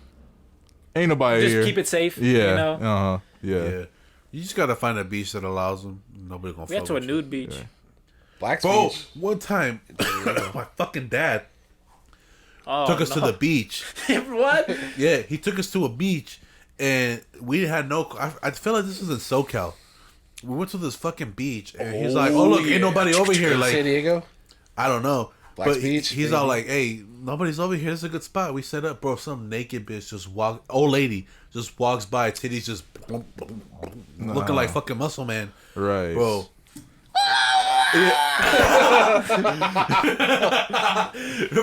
ain't nobody just here. keep it safe." Yeah. You know? Yeah. You just gotta find a beach that allows them. Nobody gonna. We went to a nude beach. Yeah. Black's Bro, Beach. one time, my fucking dad took us to the beach. What? Yeah, he took us to a beach, and we had no. I feel like this was in SoCal. We went to this fucking beach, and he's like, "Oh look, ain't nobody over here." Like San Diego. I don't know, Black's but Beach, he's baby. all like, "Hey, nobody's over here. It's a good spot." We set up, bro. Some naked bitch just old lady just walks by, titties just looking like fucking Muscle Man, Right. bro.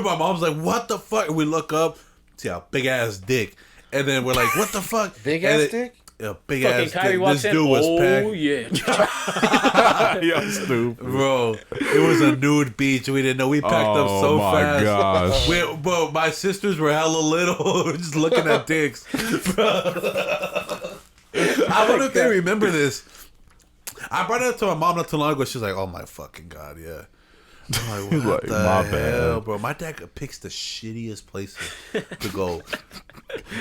My mom's like, "What the fuck?" And we look up, see a big ass dick, and then we're like, "What the fuck?" Big And ass dick. Yeah, big Fucking ass Kyrie dick. walks This in. dude was Oh packed. yeah. You're stupid. Bro, it was a nude beach. We didn't know. We packed up so my fast. gosh. Bro, my sisters were hella little, just looking at dicks. I wonder if they remember this. I brought it up to my mom not too long ago. She's like, "Oh my fucking god, yeah." I'm like, what Like, the my hell, bad. bro? My dad picks the shittiest places to go.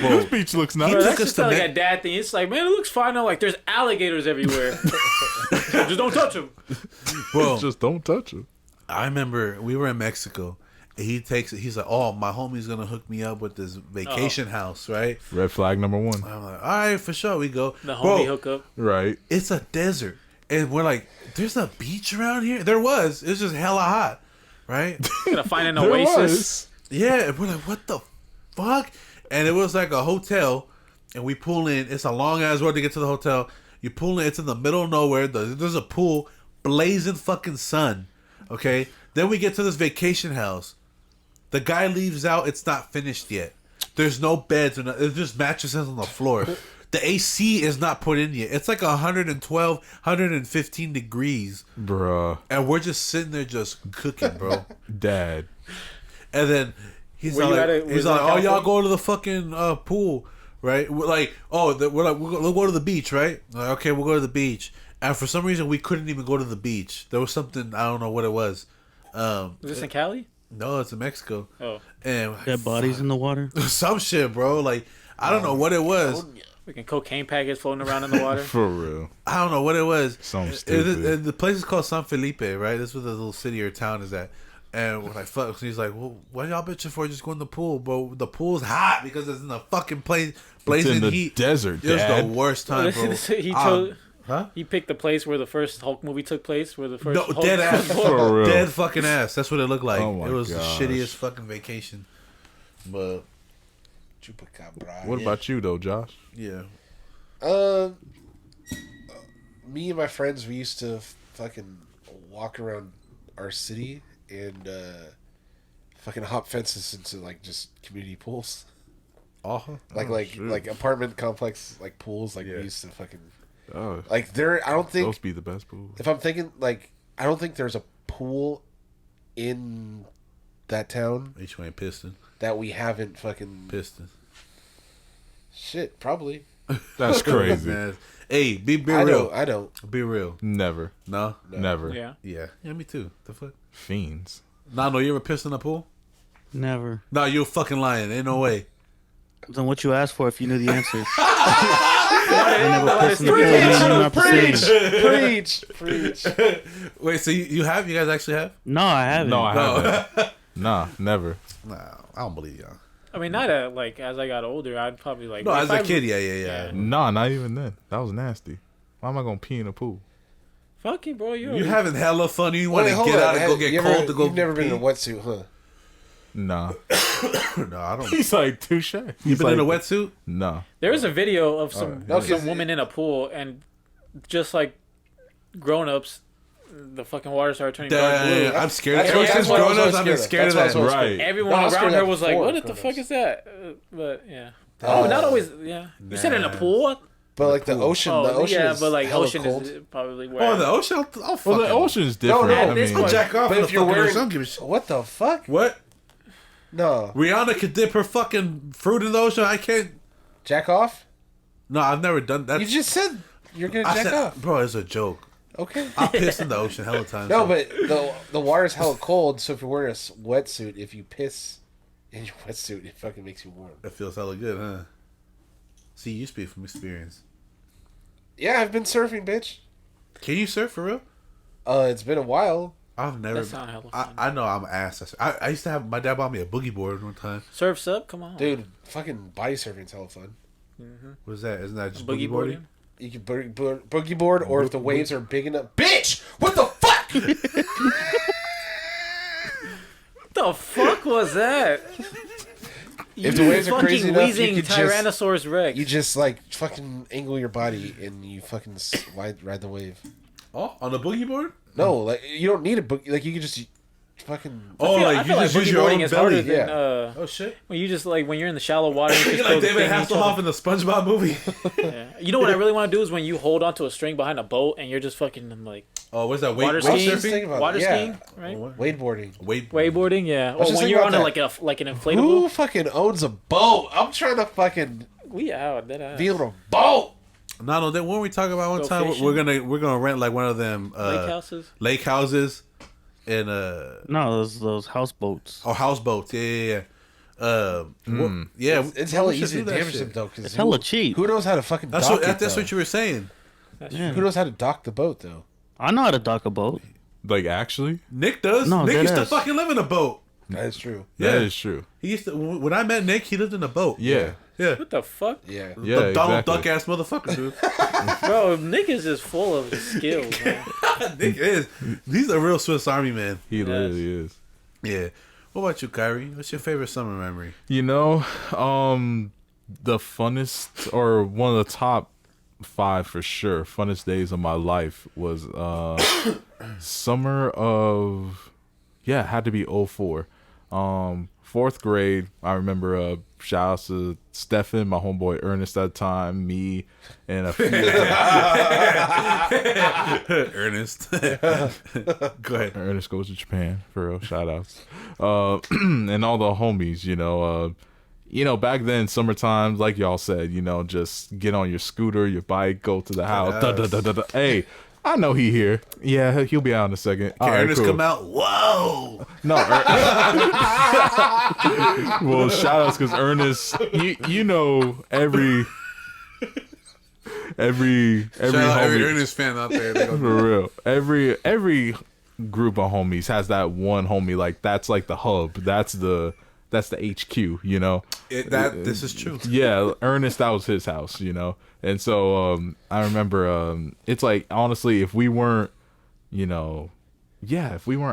This beach looks nice. Bro, took that's us just to like Ma- a dad thing. It's like, man, it looks fine. I'm like, there's alligators everywhere. Just don't touch them. Bro, Just don't touch it. I remember we were in Mexico. And he's like, "Oh, my homie's gonna hook me up with this vacation house, right?" Red flag number one. I'm like, "All right, for sure, we go." The homie Bro, hookup. Right. it's a desert, and we're like, "There's a beach around here." There was. It's just hella hot, right? Gonna find an There oasis. was. Yeah, and we're like, "What the fuck?" And it was like a hotel, and we pull in. It's a long ass road to get to the hotel. You pull in. It's in the middle of nowhere. There's a pool, blazing fucking sun. Okay. Then we get to this vacation house. The guy leaves out. It's not finished yet. There's no beds. There's just mattresses on the floor. The AC is not put in yet. It's like 112, 115 degrees. Bruh. And we're just sitting there just cooking, bro. Dad. And then He's Were you like, at it- he's was it like, in oh, y'all California? go to the fucking pool, right? We're like, oh, we'll go to the beach, right? Like, okay, we'll go to the beach. And for some reason, we couldn't even go to the beach. There was something, I don't know what it was. Was this in Cali? No, it's in Mexico. Oh, And like, Dead bodies in the water. some shit, bro. Like, I don't know what it was. freaking cocaine packets floating around in the water. For real. I don't know what it was. Something stupid. The place is called San Felipe, right? This is where the little city or town is at. And we're like, fuck. So he's like, well, what y'all bitching for? Just go in the pool, bro. The pool's hot because it's in the fucking place, It's blazing in the heat. desert, It was the Dad. worst time, bro. He chose. Huh? He picked the place where the first Hulk movie took place. Where the first No, Hulk dead ass. For real. Dead fucking ass. That's what it looked like. Oh my it was gosh. the shittiest fucking vacation. But, Chupacabra. What about you though, Josh? yeah. Me and my friends, we used to fucking walk around our city and fucking hop fences into like just community pools, Oh, like apartment complex like pools. Like Yeah. we used to fucking Oh, like there. I don't think those be the best pools. if I'm thinking like I don't think there's a pool in that town H-Wayne Piston. that we haven't fucking Piston. shit. Probably. That's crazy. Man. Hey, be I real. don't. I don't. Be real. Never. No? Never. Yeah. Yeah. Yeah, me too. The fuck? Fiends. Nah, no, you ever pissed in a pool? Never. No, you're fucking lying. Ain't no way. Then what you asked for if you knew the answer? I never pissed in the pool. Meaning not the same. Preach. Wait, so you have? You guys actually have? No, I haven't. No, I haven't. Nah, never. Nah, I don't believe y'all. I mean, not at, like as I got older, I'd probably like. No, if as a I- kid, yeah. Nah, not even then. That was nasty. Why am I gonna pee in a pool? Fuck it, bro. You having hella fun. You want Wait, to hold get on. out and go get You cold ever- to go You've never been in a pee? wetsuit, huh? Nah. No, I don't. He's like, touche. You been in a wetsuit? Nah. There was a video of some No, some 'cause woman in a pool, and just like grown-ups, the fucking water started turning dark blue. I'm scared. That's Ever what- since that's what I was grown ups, always I've been scared scared of. of That's that. why I was Right. Everyone No, I was around scared her of was like, before "What the grown-ups. fuck is that?" But yeah. Oh, not always. Yeah. You said in a Nah. pool. But like the ocean, Oh, the ocean yeah, is but like hella ocean cold. is probably where. Oh, the ocean? I'll fucking... Well, the ocean's different. no, I at this mean, I'll jack off But in the if you're fucking wearing, ocean. I don't give a shit. what the fuck? What? No, Rihanna could dip her fucking fruit in the ocean. I can't... jack off. No, I've never done that. You just said you're gonna I jack said, off. bro, it's a joke. Okay. I pissed in the ocean hella times. No, but the water's hella cold. So if you're wearing a wetsuit, if you piss in your wetsuit, it fucking makes you warm. It feels hella good, huh? See, you speak from experience. Yeah, I've been surfing, bitch. Can you surf for real? It's been a while. I've never... That sound hella fun. I know I'm ass. I used to have... My dad bought me a boogie board one time. Surf's up. Come on, Dude, fucking body surfing's hella fun. What is that? Isn't that just Boogie boogie boarding? boarding. You can boogie board, or if the waves are big enough. Bitch! What the fuck? What the fuck was that? If the waves are fucking crazy enough, you wheezing could just Tyrannosaurus Rex. you just like fucking angle your body and you fucking ride the wave. Oh, on the boogie board? No, like you don't need a book. Like you can just fucking. Oh, I feel like boogie boarding is harder than Yeah. Oh, shit. when you just like when you're in the shallow water. You, just You're throw like the David thing at each other. Hasselhoff in the SpongeBob movie. Yeah. You know what I really want to do is when you hold onto a string behind a boat and you're just fucking like Oh, what's that? water Wait I was skiing, just thinking about water that, yeah. skiing, right? Wakeboarding. Wakeboarding, yeah. was Or just when thinking you're on about like an Who inflatable. fucking owns a boat? I'm trying to fucking We out that ass. be on a boat. No, then when we talk about one Go time, fishing? we're gonna rent like one of them Lake houses. lake houses and No, those houseboats. or houseboats. Yeah. Yeah, It's hella we should easy do to that damage shit. them though. Cause It's hella cheap. Who knows how to fucking That's dock what it, that's though? what you were saying. Yeah. Who knows how to dock the boat though? I know how to dock a boat. like, actually? Nick does. No, Nick dead used to ass. fucking live in a boat. That is true. Yeah. That is true. He used to. When I met Nick, he lived in a boat. Yeah. Yeah. What the fuck, Yeah. Yeah, The Donald exactly. Duck ass motherfucker, dude. bro? Nick is just full of skills, man. Nick is. He's a real Swiss Army man. He literally is. Yeah. What about you, Kyrie? What's your favorite summer memory? You know, the funnest or one of the top 5 for sure funnest days of my life was summer of it had to be 04. Fourth grade, I remember shout out to Stefan, my homeboy Ernest at the time, me, and a few Ernest. Go ahead. Ernest goes to Japan, for real, shout outs. And all the homies, back then, summertime, like y'all said, just get on your scooter, your bike, go to the house. Yes. Hey, I know he here. Yeah, he'll be out in a second. Can Ernest come out? Whoa! No. Well, shout outs because Ernest, every Shout out homie, every Ernest fan out there. for real. Every group of homies has that one homie. Like that's like the hub. That's the HQ. This is true. Yeah, Ernest, that was his house. And so I remember it's like honestly, if we weren't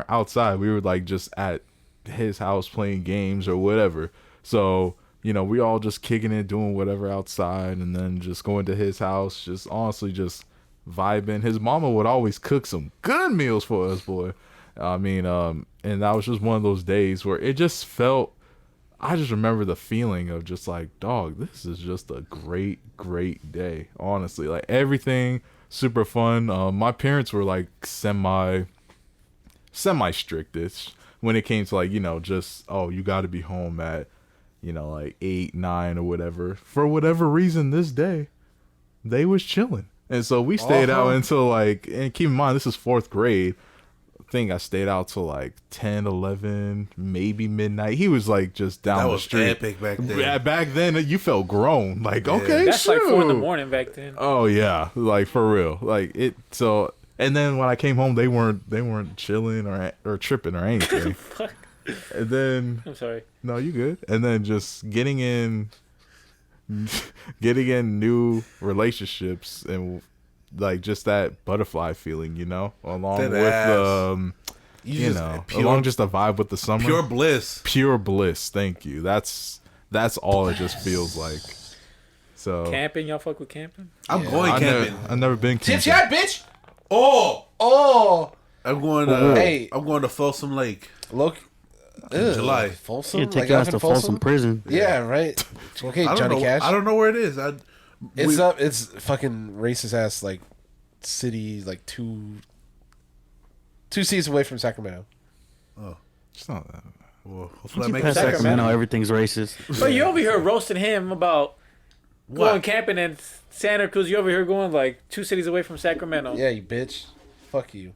outside, we were like just at his house playing games or whatever. So we all just kicking it, doing whatever outside, and then just going to his house, just honestly just vibing. His mama would always cook some good meals for us, boy. I mean, and that was just one of those days where it just felt, I just remember the feeling of just like, dog, this is just a great day, honestly. Like everything super fun. My parents were like semi strictish when it came to like, just, you got to be home at, like 8, 9 or whatever. For whatever reason this day, they was chilling. And so we stayed out until like, and keep in mind, this is 4th grade. I think I stayed out till like 10, 11, maybe midnight. He was like just down the street. That was epic back then. Yeah, back then you felt grown. Like, okay, that's shoot. like 4 a.m. back then. Oh yeah, like for real. Like it. So, and then when I came home, they weren't chilling or tripping or anything. Fuck. And then I'm sorry. No, you good. And then just getting in new relationships and like just that butterfly feeling, along That with ass. along just a vibe with the summer. Pure bliss. Pure bliss. Thank you. That's all it just feels like. So Camping, y'all fuck with camping? I'm going camping. I've never been camping. Tip chat, bitch. Oh! I'm going to Hey. I'm going to Folsom Lake. Look. In July. Folsom? You take Like your up ass in to Folsom? Folsom Prison. Yeah, right. Okay, I don't Johnny know. Cash. I don't know where it is. It's fucking racist ass like city, like two cities away from Sacramento. It's not that. Well, hopefully I You make pass it back. Sacramento, everything's racist. But you over here roasting him about going camping in Santa Cruz. You over here going like 2 cities away from Sacramento. Yeah, you bitch. Fuck you.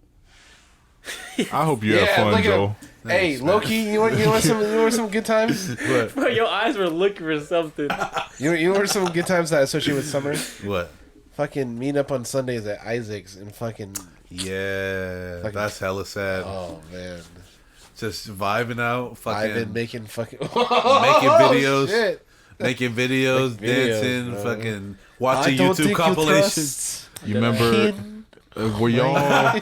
I hope you have fun, look at Joel. him. Hey, Loki, you want some good times? Bro, your eyes were looking for something. You want some good times that associate with summer? What? Fucking meet up on Sundays at Isaac's and fucking. Yeah, Fucking- that's hella sad. Oh man, Just vibing out, fucking I've been making fucking making videos, shit. making videos, Make videos, dancing, bro. fucking I watching don't YouTube think you compilations. trust You remember? Were y'all?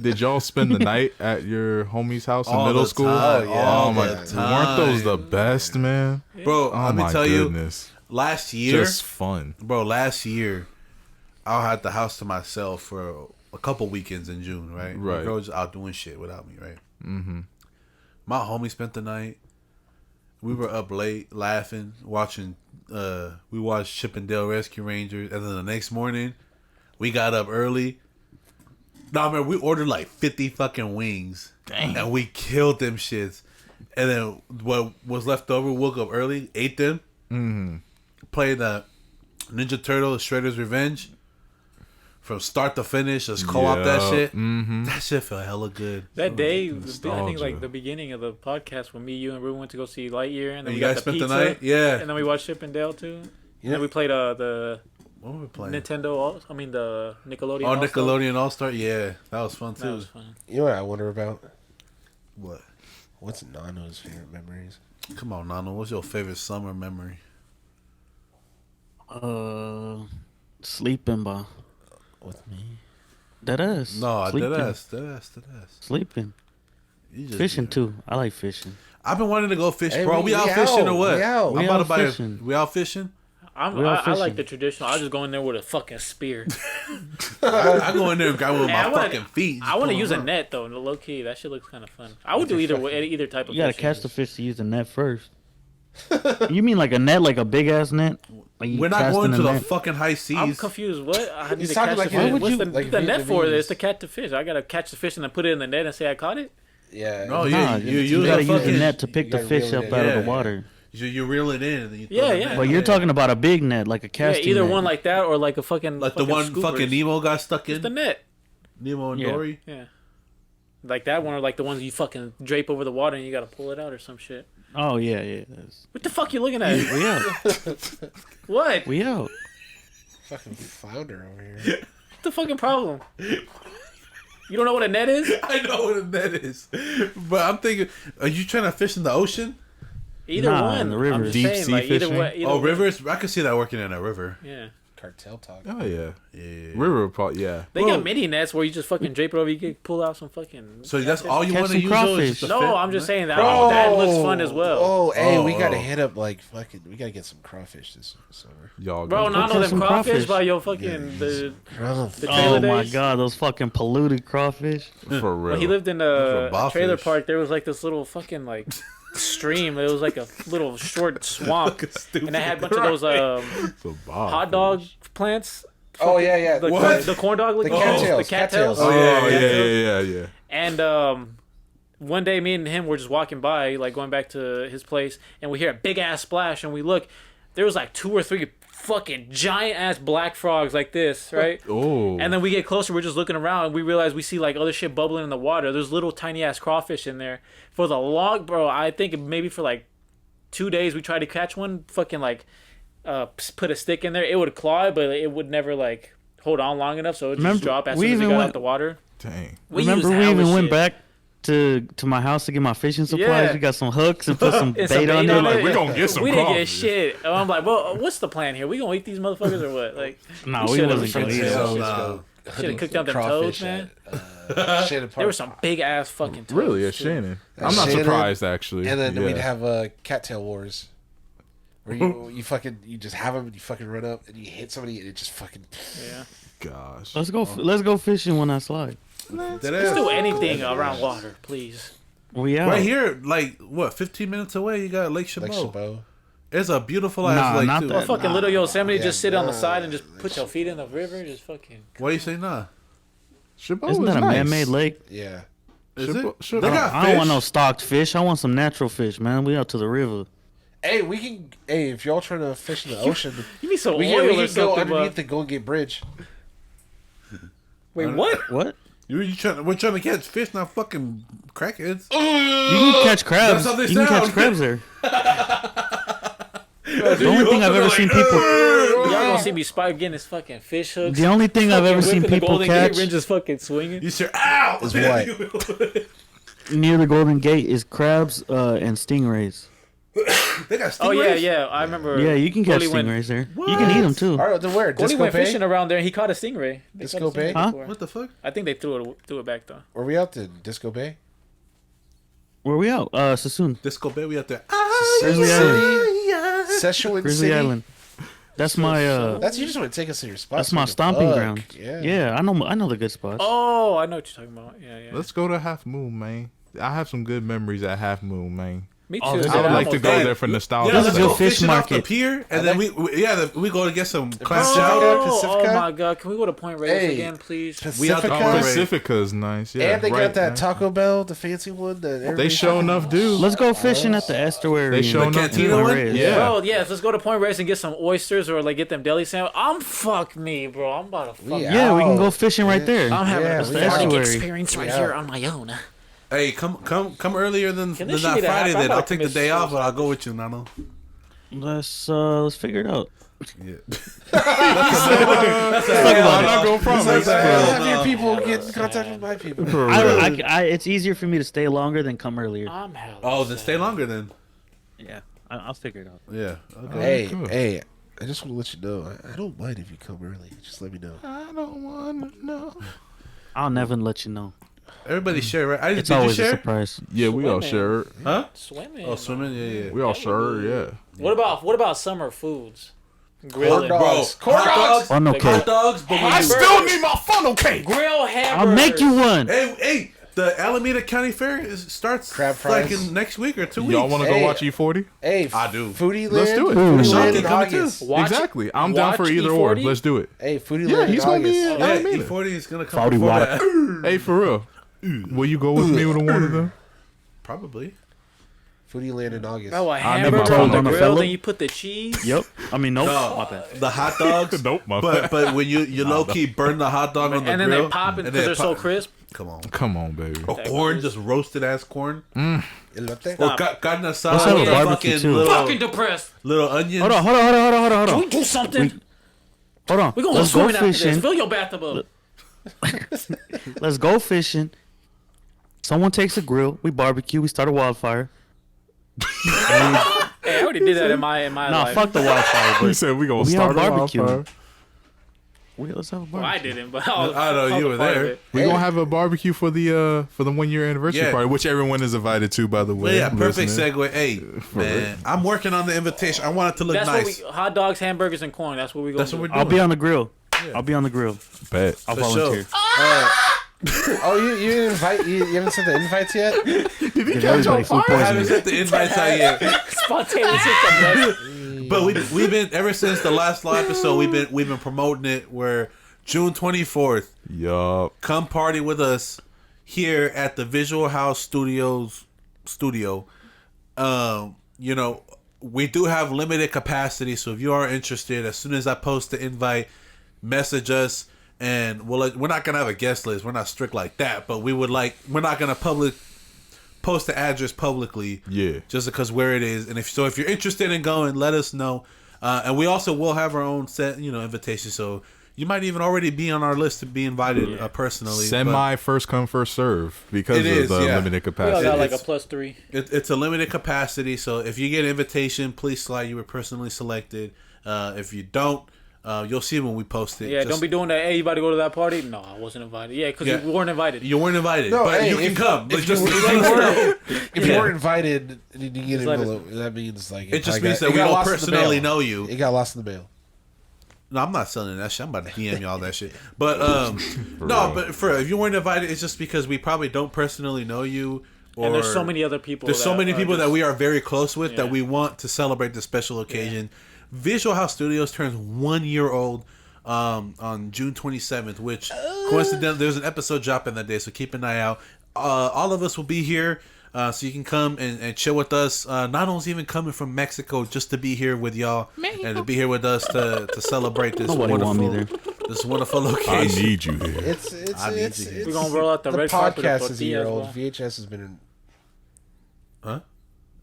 Did y'all spend the night at your homie's house in All middle the school? time, Oh my! all the time. Weren't those the best, man? Bro, Oh let me my tell goodness! last year, Just fun. bro, last year, I had the house to myself for a couple weekends in June, right? My Right. girl was out doing shit without me, right? Mm-hmm. My homie spent the night. We were up late, laughing, watching. We watched Chip and Dale Rescue Rangers, and then the next morning, we got up early. No, man, we ordered like 50 fucking wings, and we killed them shits. And then what was left over, woke up early, ate them, played Ninja Turtle Shredder's Revenge from start to finish. Just co-op that Yeah, shit. That shit felt hella good. That day, I think Nostalgia. like the beginning of the podcast when me, you, and Ruben went to go see Lightyear, and then And we you got guys the spent pizza, the night? Yeah. and then we watched Chip and Dale too. Yeah. And then we played the What were we playing? Nintendo. The Nickelodeon. Oh, All-Star. Nickelodeon All-Star? Yeah, that was fun That too. was fun. You know what I wonder about? What? What's Nano's favorite memories? Come on, Nano. What's your favorite summer memory? Sleeping, ba. With me? That ass. No, I Sleeping. did ask. Sleeping. You just, Fishing too. I like fishing. I've been wanting to go fish, Hey, bro. We out fishing or what? We out. I'm We about out to buy. fishing. We out fishing. I like the traditional. I just go in there with a fucking spear. I go in there and grab with my I fucking feet. I want to use a net though, low key. That shit looks kind of fun. I would do either type of. You gotta catch the fish to use the net first. You mean like a net, like a big ass net? Like We're not going to the fucking high seas. I'm confused. What? I need to talking catch like the fish. would What's you- the, like the net for? Vietnamese. This to catch the fish. I gotta catch the fish and then put it in the net and say I caught it. Yeah. No, Nah, you you use gotta a use the fucking net to pick you the gotta fish reel up it out in. of the Yeah. water. You reel it in and then you throw Yeah, it in yeah. there. But you're talking about a big net, like a Yeah, casting either net. one like that or like a fucking like the one scoopers. fucking Nemo got stuck It's the in. net. Nemo and Yeah. Dory. Yeah. Like that one or like the ones you fucking drape over the water and you gotta pull it out or some shit. Oh yeah, yeah. That's... What the fuck you looking at? We out. What? We out. Fucking flounder over here. What's the fucking problem? You don't know what a net is? I know what a net is, but I'm thinking, are you trying to fish in the ocean? Either Nah, one. in the river. I'm just Deep saying, sea like either fishing? way. Either Oh, way. rivers. I could see that working in a river. Yeah. Cartel talk. Oh yeah, Yeah. river part. Yeah, They Bro. got mini nets where you just fucking drape it over. You can pull out some fucking. So that's all you Catch want to some use? Though, is crawfish. just a No, fit? I'm just saying that. That looks fun as well. Oh, hey, we Oh, gotta oh. hit up like fucking. We gotta get some crawfish this summer. y'all. Bro, go- not catch know them some crawfish crawfish. by your fucking the Oh, trailer Oh my days. god, those fucking polluted crawfish. for real. When he lived in For a trailer bowfish. park, there was like this little fucking like stream. It was like a little short swamp, and it had a bunch of those So Bob, hot dog plants. oh yeah, yeah. The, What? the corn dog looking The cattails, the cattails. cattails. Oh, Oh yeah, yeah. And one day, me and him were just walking by, like going back to his place, and we hear a big ass splash, and we look. There was like 2 or 3 fucking giant ass black frogs like this, right? Oh, And then we get closer, we're just looking around, and we realize we see like other shit bubbling in the water. There's little tiny ass crawfish in there. For the long, bro, I think maybe for like 2 days we tried to catch one. Fucking like, put a stick in there. It would claw it, but it would never like hold on long enough, so it would just Remember, drop as we soon as it even got went- out the water. dang. Remember, we even went back to my house to get my fishing supplies. Yeah. We got some hooks and put some And some bait on bait it. on it. Like, we gonna get some We didn't get crawfish. shit. And I'm like, well, what's the plan here? We gonna eat these motherfuckers or what? Like, No, we we should've- wasn't gonna eat should've- it. So, should've- nah. Should've cooked up them toads, man. Shit There were some big ass fucking toads. Really, a too. Shannon. A I'm not Shannon, surprised actually. And then Yeah. we'd have cattail wars. Where you fucking you just have them and you fucking run up and you hit somebody and it just fucking. Yeah. Gosh. Let's go fishing when I slide. That Let's is- do anything around water, please. We out. Right here, like what, 15 minutes away, you got Lake Like Chabot. Chabot. It's a beautiful Nah, ass lake not too. that. Fucking little Yosemite, Yeah, just sit on the nah. side and just put your feet in the river, just fucking. Why you say nah? Chabot Isn't is that a nice. man-made lake? Yeah. Is Chabot- it? Chabot. They got I don't want fish. no stocked fish. I want some natural fish, man. We out to the river. Hey, we can. Hey, if y'all trying to fish in the ocean, You need some we oil can or go something, underneath but... the Golden Gate Bridge. Wait, what? What? You trying? We're trying to catch fish, not fucking crackheads. You can catch crabs. That's how they You can catch sound. crabs there. The only thing I've ever seen people. Y'all gonna see me Spike getting his fucking fish hooks. The only thing I've ever fucking seen whipping the people Golden Gate catch Bridge just fucking swinging. You say, ow! Is what? near the Golden Gate is crabs and stingrays. They got stingrays? Oh yeah, yeah. I remember. Yeah, you can catch Goldie went- stingrays there. You can eat them too. All right, then where? Goldie Disco went Bay? fishing around there and he caught a stingray. They Disco caught a Bay? stingray Huh? before. What the fuck? I think they threw it back though. Where we out then? Disco Bay? Where we out? Sassoon. Disco Bay, we out there. Grizzly Island. Szechuan Grizzly City? Island. That's my That's you just want to take us to your spot. that's so my we can stomping fuck. ground. Yeah. Yeah, I know the good spots. Oh, I know what you're talking about. Yeah, yeah. Let's go to Half Moon, man. I have some good memories at Half Moon, man. Me too. Oh, there's I would Yeah, like to almost go did. there for nostalgia. Yeah, There's let's a go good fish fishing off the market. pier, and then we go to get some clam Pacifica? chowder. Oh, Pacifica? oh my god! Can we go to Point Reyes Hey, again, please? We out the Pacifica? Oh, Right. Pacifica's nice. Yeah, And they right, got that man. Taco Bell, the fancy one. That They everybody- show enough do. Let's go fishing at the estuary. They showing The up cantina too. one? Yeah. Bro, yes, let's go to Point Reyes and get some oysters or like get them deli sandwich. Fuck me, bro. I'm about to fuck. Yeah, we can go out. fishing right there. I'm having Yeah, a we farting out. experience right We here out. on my own. Hey, come earlier than Can this that shit be Friday. that hot? Then I'm I'll about to take the miss day off, school. but I'll go with you, Nano. Let's figure it out. Yeah. I'm not gonna promise. Have your people get in contact with my people. It's easier for me to stay longer than come earlier. I'm hell. Oh, then stay longer then. Yeah, I'll figure it out. Yeah. Okay. Hey, hey, I just want to let you know, I don't mind if you come early. Just let me know. I don't want to know. I'll never let you know. Everybody share, right? It's did you always a share? surprise. Yeah, we all Swimming. sure. Huh? Swimming. Oh, swimming. Yeah, yeah. We all sure. Yeah. What about summer foods? Grilling. dogs. Bro, hot dogs. Funnel Hot cake. dogs. But when I you- still need my funnel cake. Grill hamburgers. I'll make you one. Hey, the Alameda County Fair starts Crab like fries. in next week or 2 weeks. Y'all want to go Hey. watch E40? Hey, I do. Foodie Land. Let's do it. Ooh. Foodie Sean Land can in come too. August. Exactly. I'm down for watch either or. E40? Let's do it. Hey, Foodie Yeah, Land he's in gonna be August. in Yeah, Alameda. E40 is gonna come Cloudy before water. that. Hey, for real. Will you go with me with one of them? Probably. Foodie Land in August. Oh, a I need hamburger my on phone the on the grill, fellow. then you put the cheese. Yep. I mean, nope. No. My bad. The hot dogs. Nope, my but when you low key burn the hot dog on the And then grill, they pop it and because they're then so pop- crisp. Come on. Come on, baby. Or corn, just roasted ass corn. Elote. Or carne asada. Let's have a with barbecue, fucking too. Fucking depressed. little onions. Hold on. Can we do something? Hold on. We're going Let's go swimming after this. fishing. Fill your bathtub up. Let's go fishing. Someone takes a grill. We barbecue. We start a wildfire. Hey, I already did that in my Nah, life. fuck the wildfire. We But said we gonna We start on a barbecue. wildfire. let's have a Well, I barbecue. didn't, but I know, you were there. We gonna have a barbecue for the 1 year anniversary Yeah. party, which everyone is invited to, by the Well, way. yeah, perfect listening. segue. Hey, man, I'm working on the invitation. I want it to look That's nice. what we hot dogs, hamburgers, and corn. That's what we go. That's what we're doing. I'll be on the grill. I'll be on the grill. Bet. I'll For volunteer. Oh, you didn't invite? You haven't sent the invites yet? Give everybody food I haven't poisoning. sent the invites out yet. Spontaneous system. But we've been ever since the last episode. We've been promoting it. Where June 24th, Yup. come party with us here at the Visual House Studios studio. You know, we do have limited capacity, so if you are interested, as soon as I post the invite, message us, and we're not gonna have a guest list. We're not strict like that, but we're not gonna post the address publicly. Yeah. Just because where it is, and if you're interested in going, let us know. And we also will have our own set, invitation. So you might even already be on our list to be invited personally. Semi first come first serve because It of is, the yeah. limited We all capacity. got like a It's- +3. It's a limited capacity, so if you get an invitation, please slide. You were personally selected. If you don't, you'll see when we post it. Yeah, Just- don't be doing that. Hey, you about to go to that party? No, I wasn't invited. Yeah, because Yeah. we weren't invited. You weren't invited, No, but hey, you can if- come. But if just you let us know. If you weren't invited and you get an let us- envelope, that means like It just probably means got- that it we got don't lost in the personally mail. know you. It got lost in the mail. No, I'm not selling that shit. I'm about to DM you all that shit. But no, but if you weren't invited, it's just because we probably don't personally know you. Or And there's so many other people. There's so that many are people that just- we are very close with that Yeah. we want to celebrate this special occasion. Visual House Studios turns 1 year old on June 27th, which coincidentally there's an episode dropping that day, so keep an eye out. All of us will be here, so you can come and chill with us. Nano's even coming from Mexico just to be here with y'all and to be here with us to celebrate this Nobody want me wonderful this wonderful I location. need you here. It's We're gonna roll out the red carpet of podcast is a year tortillas, old. bro. VHS has been in. Huh?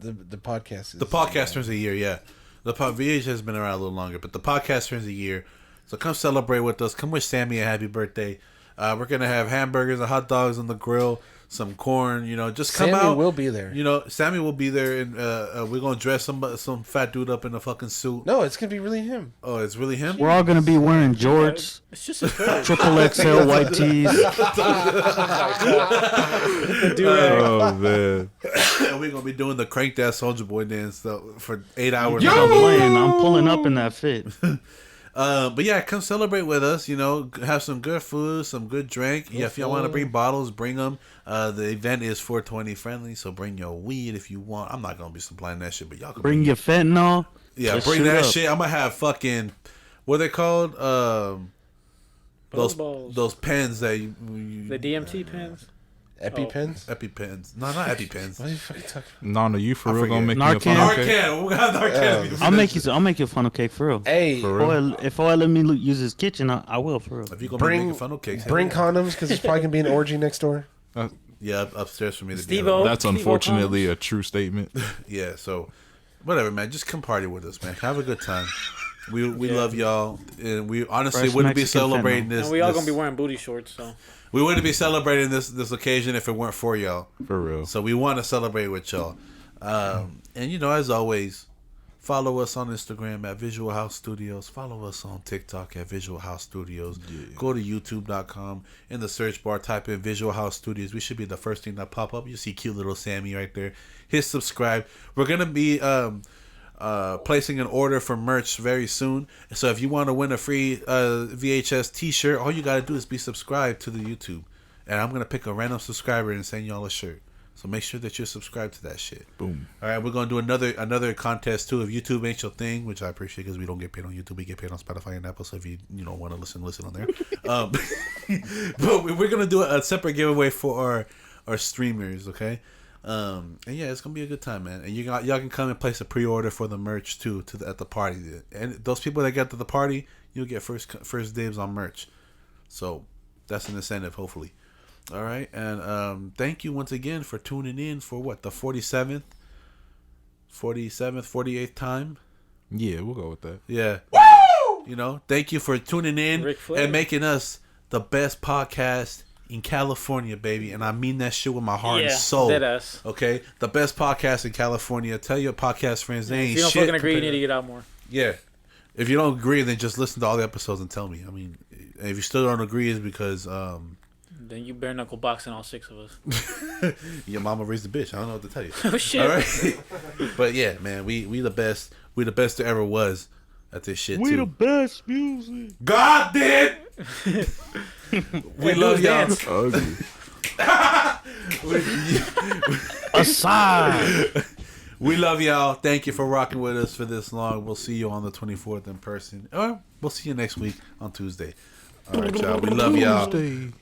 The podcast. Is, The podcast turns a year, yeah. VH has been around a little longer, but the podcast turns a year. So come celebrate with us. Come wish Sammy a happy birthday. We're gonna have hamburgers and hot dogs on the grill, some corn. Just come Sammy out. will be there. Sammy will be there, and we're gonna dress some fat dude up in a fucking suit. No, it's gonna be really him. Oh, it's really him. We're all gonna be wearing jorts, It's just a curve. triple XL white tees. Oh man. And we're gonna be doing the crank that Soldier Boy dance for 8 hours. I'm playing. I'm pulling up in that fit. But yeah, come celebrate with us. Have some good food, some good drink. Yeah, if y'all want to bring bottles, bring them. The event is 420 friendly, so bring your weed if you want. I'm not gonna be supplying that shit, but y'all can Bring your fentanyl. Yeah, Let's bring shoot that up. shit. I'm gonna have fucking what are they called? Balls. Those pens that you The DMT pens. EpiPens. EpiPens. No, not EpiPens. What are you fucking talking? Nana, you for I real gonna make forget. me a Narcan. funnel cake? Narcan. We got Narcan. I'll make you a funnel cake for real. Hey, For real? If OL let me use his kitchen, I will for real. If you gonna Bring- be making funnel cakes, bring hell condoms because there's probably gonna be an orgy next door. yeah, upstairs for me to Steve-O. be. That's unfortunately a true statement. Yeah, so whatever, man. Just come party with us, man. Have a good time. We love y'all, and we honestly Fresh wouldn't be Mexican celebrating fentanyl. this. And we all this- gonna be wearing booty shorts, so We wouldn't be celebrating this occasion if it weren't for y'all. For real. So we want to celebrate with y'all. And as always, follow us on Instagram at Visual House Studios. Follow us on TikTok at Visual House Studios. Go to youtube.com. In the search bar, type in Visual House Studios. We should be the first thing that pop up. You see cute little Sammy right there. Hit subscribe. We're gonna be placing an order for merch very soon. So if you want to win a free VHS T-shirt, all you gotta do is be subscribed to the YouTube, and I'm gonna pick a random subscriber and send y'all a shirt. So make sure that you're subscribed to that shit. Boom. All right, we're gonna do another contest too. If YouTube ain't your thing, which I appreciate because we don't get paid on YouTube, we get paid on Spotify and Apple. So if you want to listen on there. But we're gonna do a separate giveaway for our streamers. Okay. And yeah, it's gonna be a good time, man. And y'all can come and place a pre-order for the merch too at the party. And those people that get to the party, you'll get first dibs on merch. So that's an incentive, hopefully. All right, and thank you once again for tuning in for what, the 47th, 48th time. Yeah, we'll go with that. Yeah. Woo! Thank you for tuning in and making us the best podcast in California, baby. And I mean that shit with my heart and soul. Deadass. Okay? The best podcast in California. Tell your podcast friends they ain't shit. If you don't fucking agree, you need to get out more. Yeah. If you don't agree, then just listen to all the episodes and tell me. I mean, if you still don't agree, it's because... then you bare knuckle boxing all 6 of us. Your mama raised a bitch. I don't know what to tell you. Oh shit! All right, but yeah, man, we the best. We the best there ever was at this shit. We too. the best music. God did. We love y'all. Ugly. Aside. We love y'all. Thank you for rocking with us for this long. We'll see you on the 24th in person, or we'll see you next week on Tuesday. All right, y'all. We love y'all.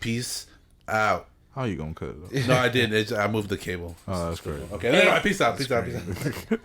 Peace out. How you gonna cut it off? No, I didn't. I moved the cable. Oh, that's great. Okay. All right, peace out. Peace out. Peace out.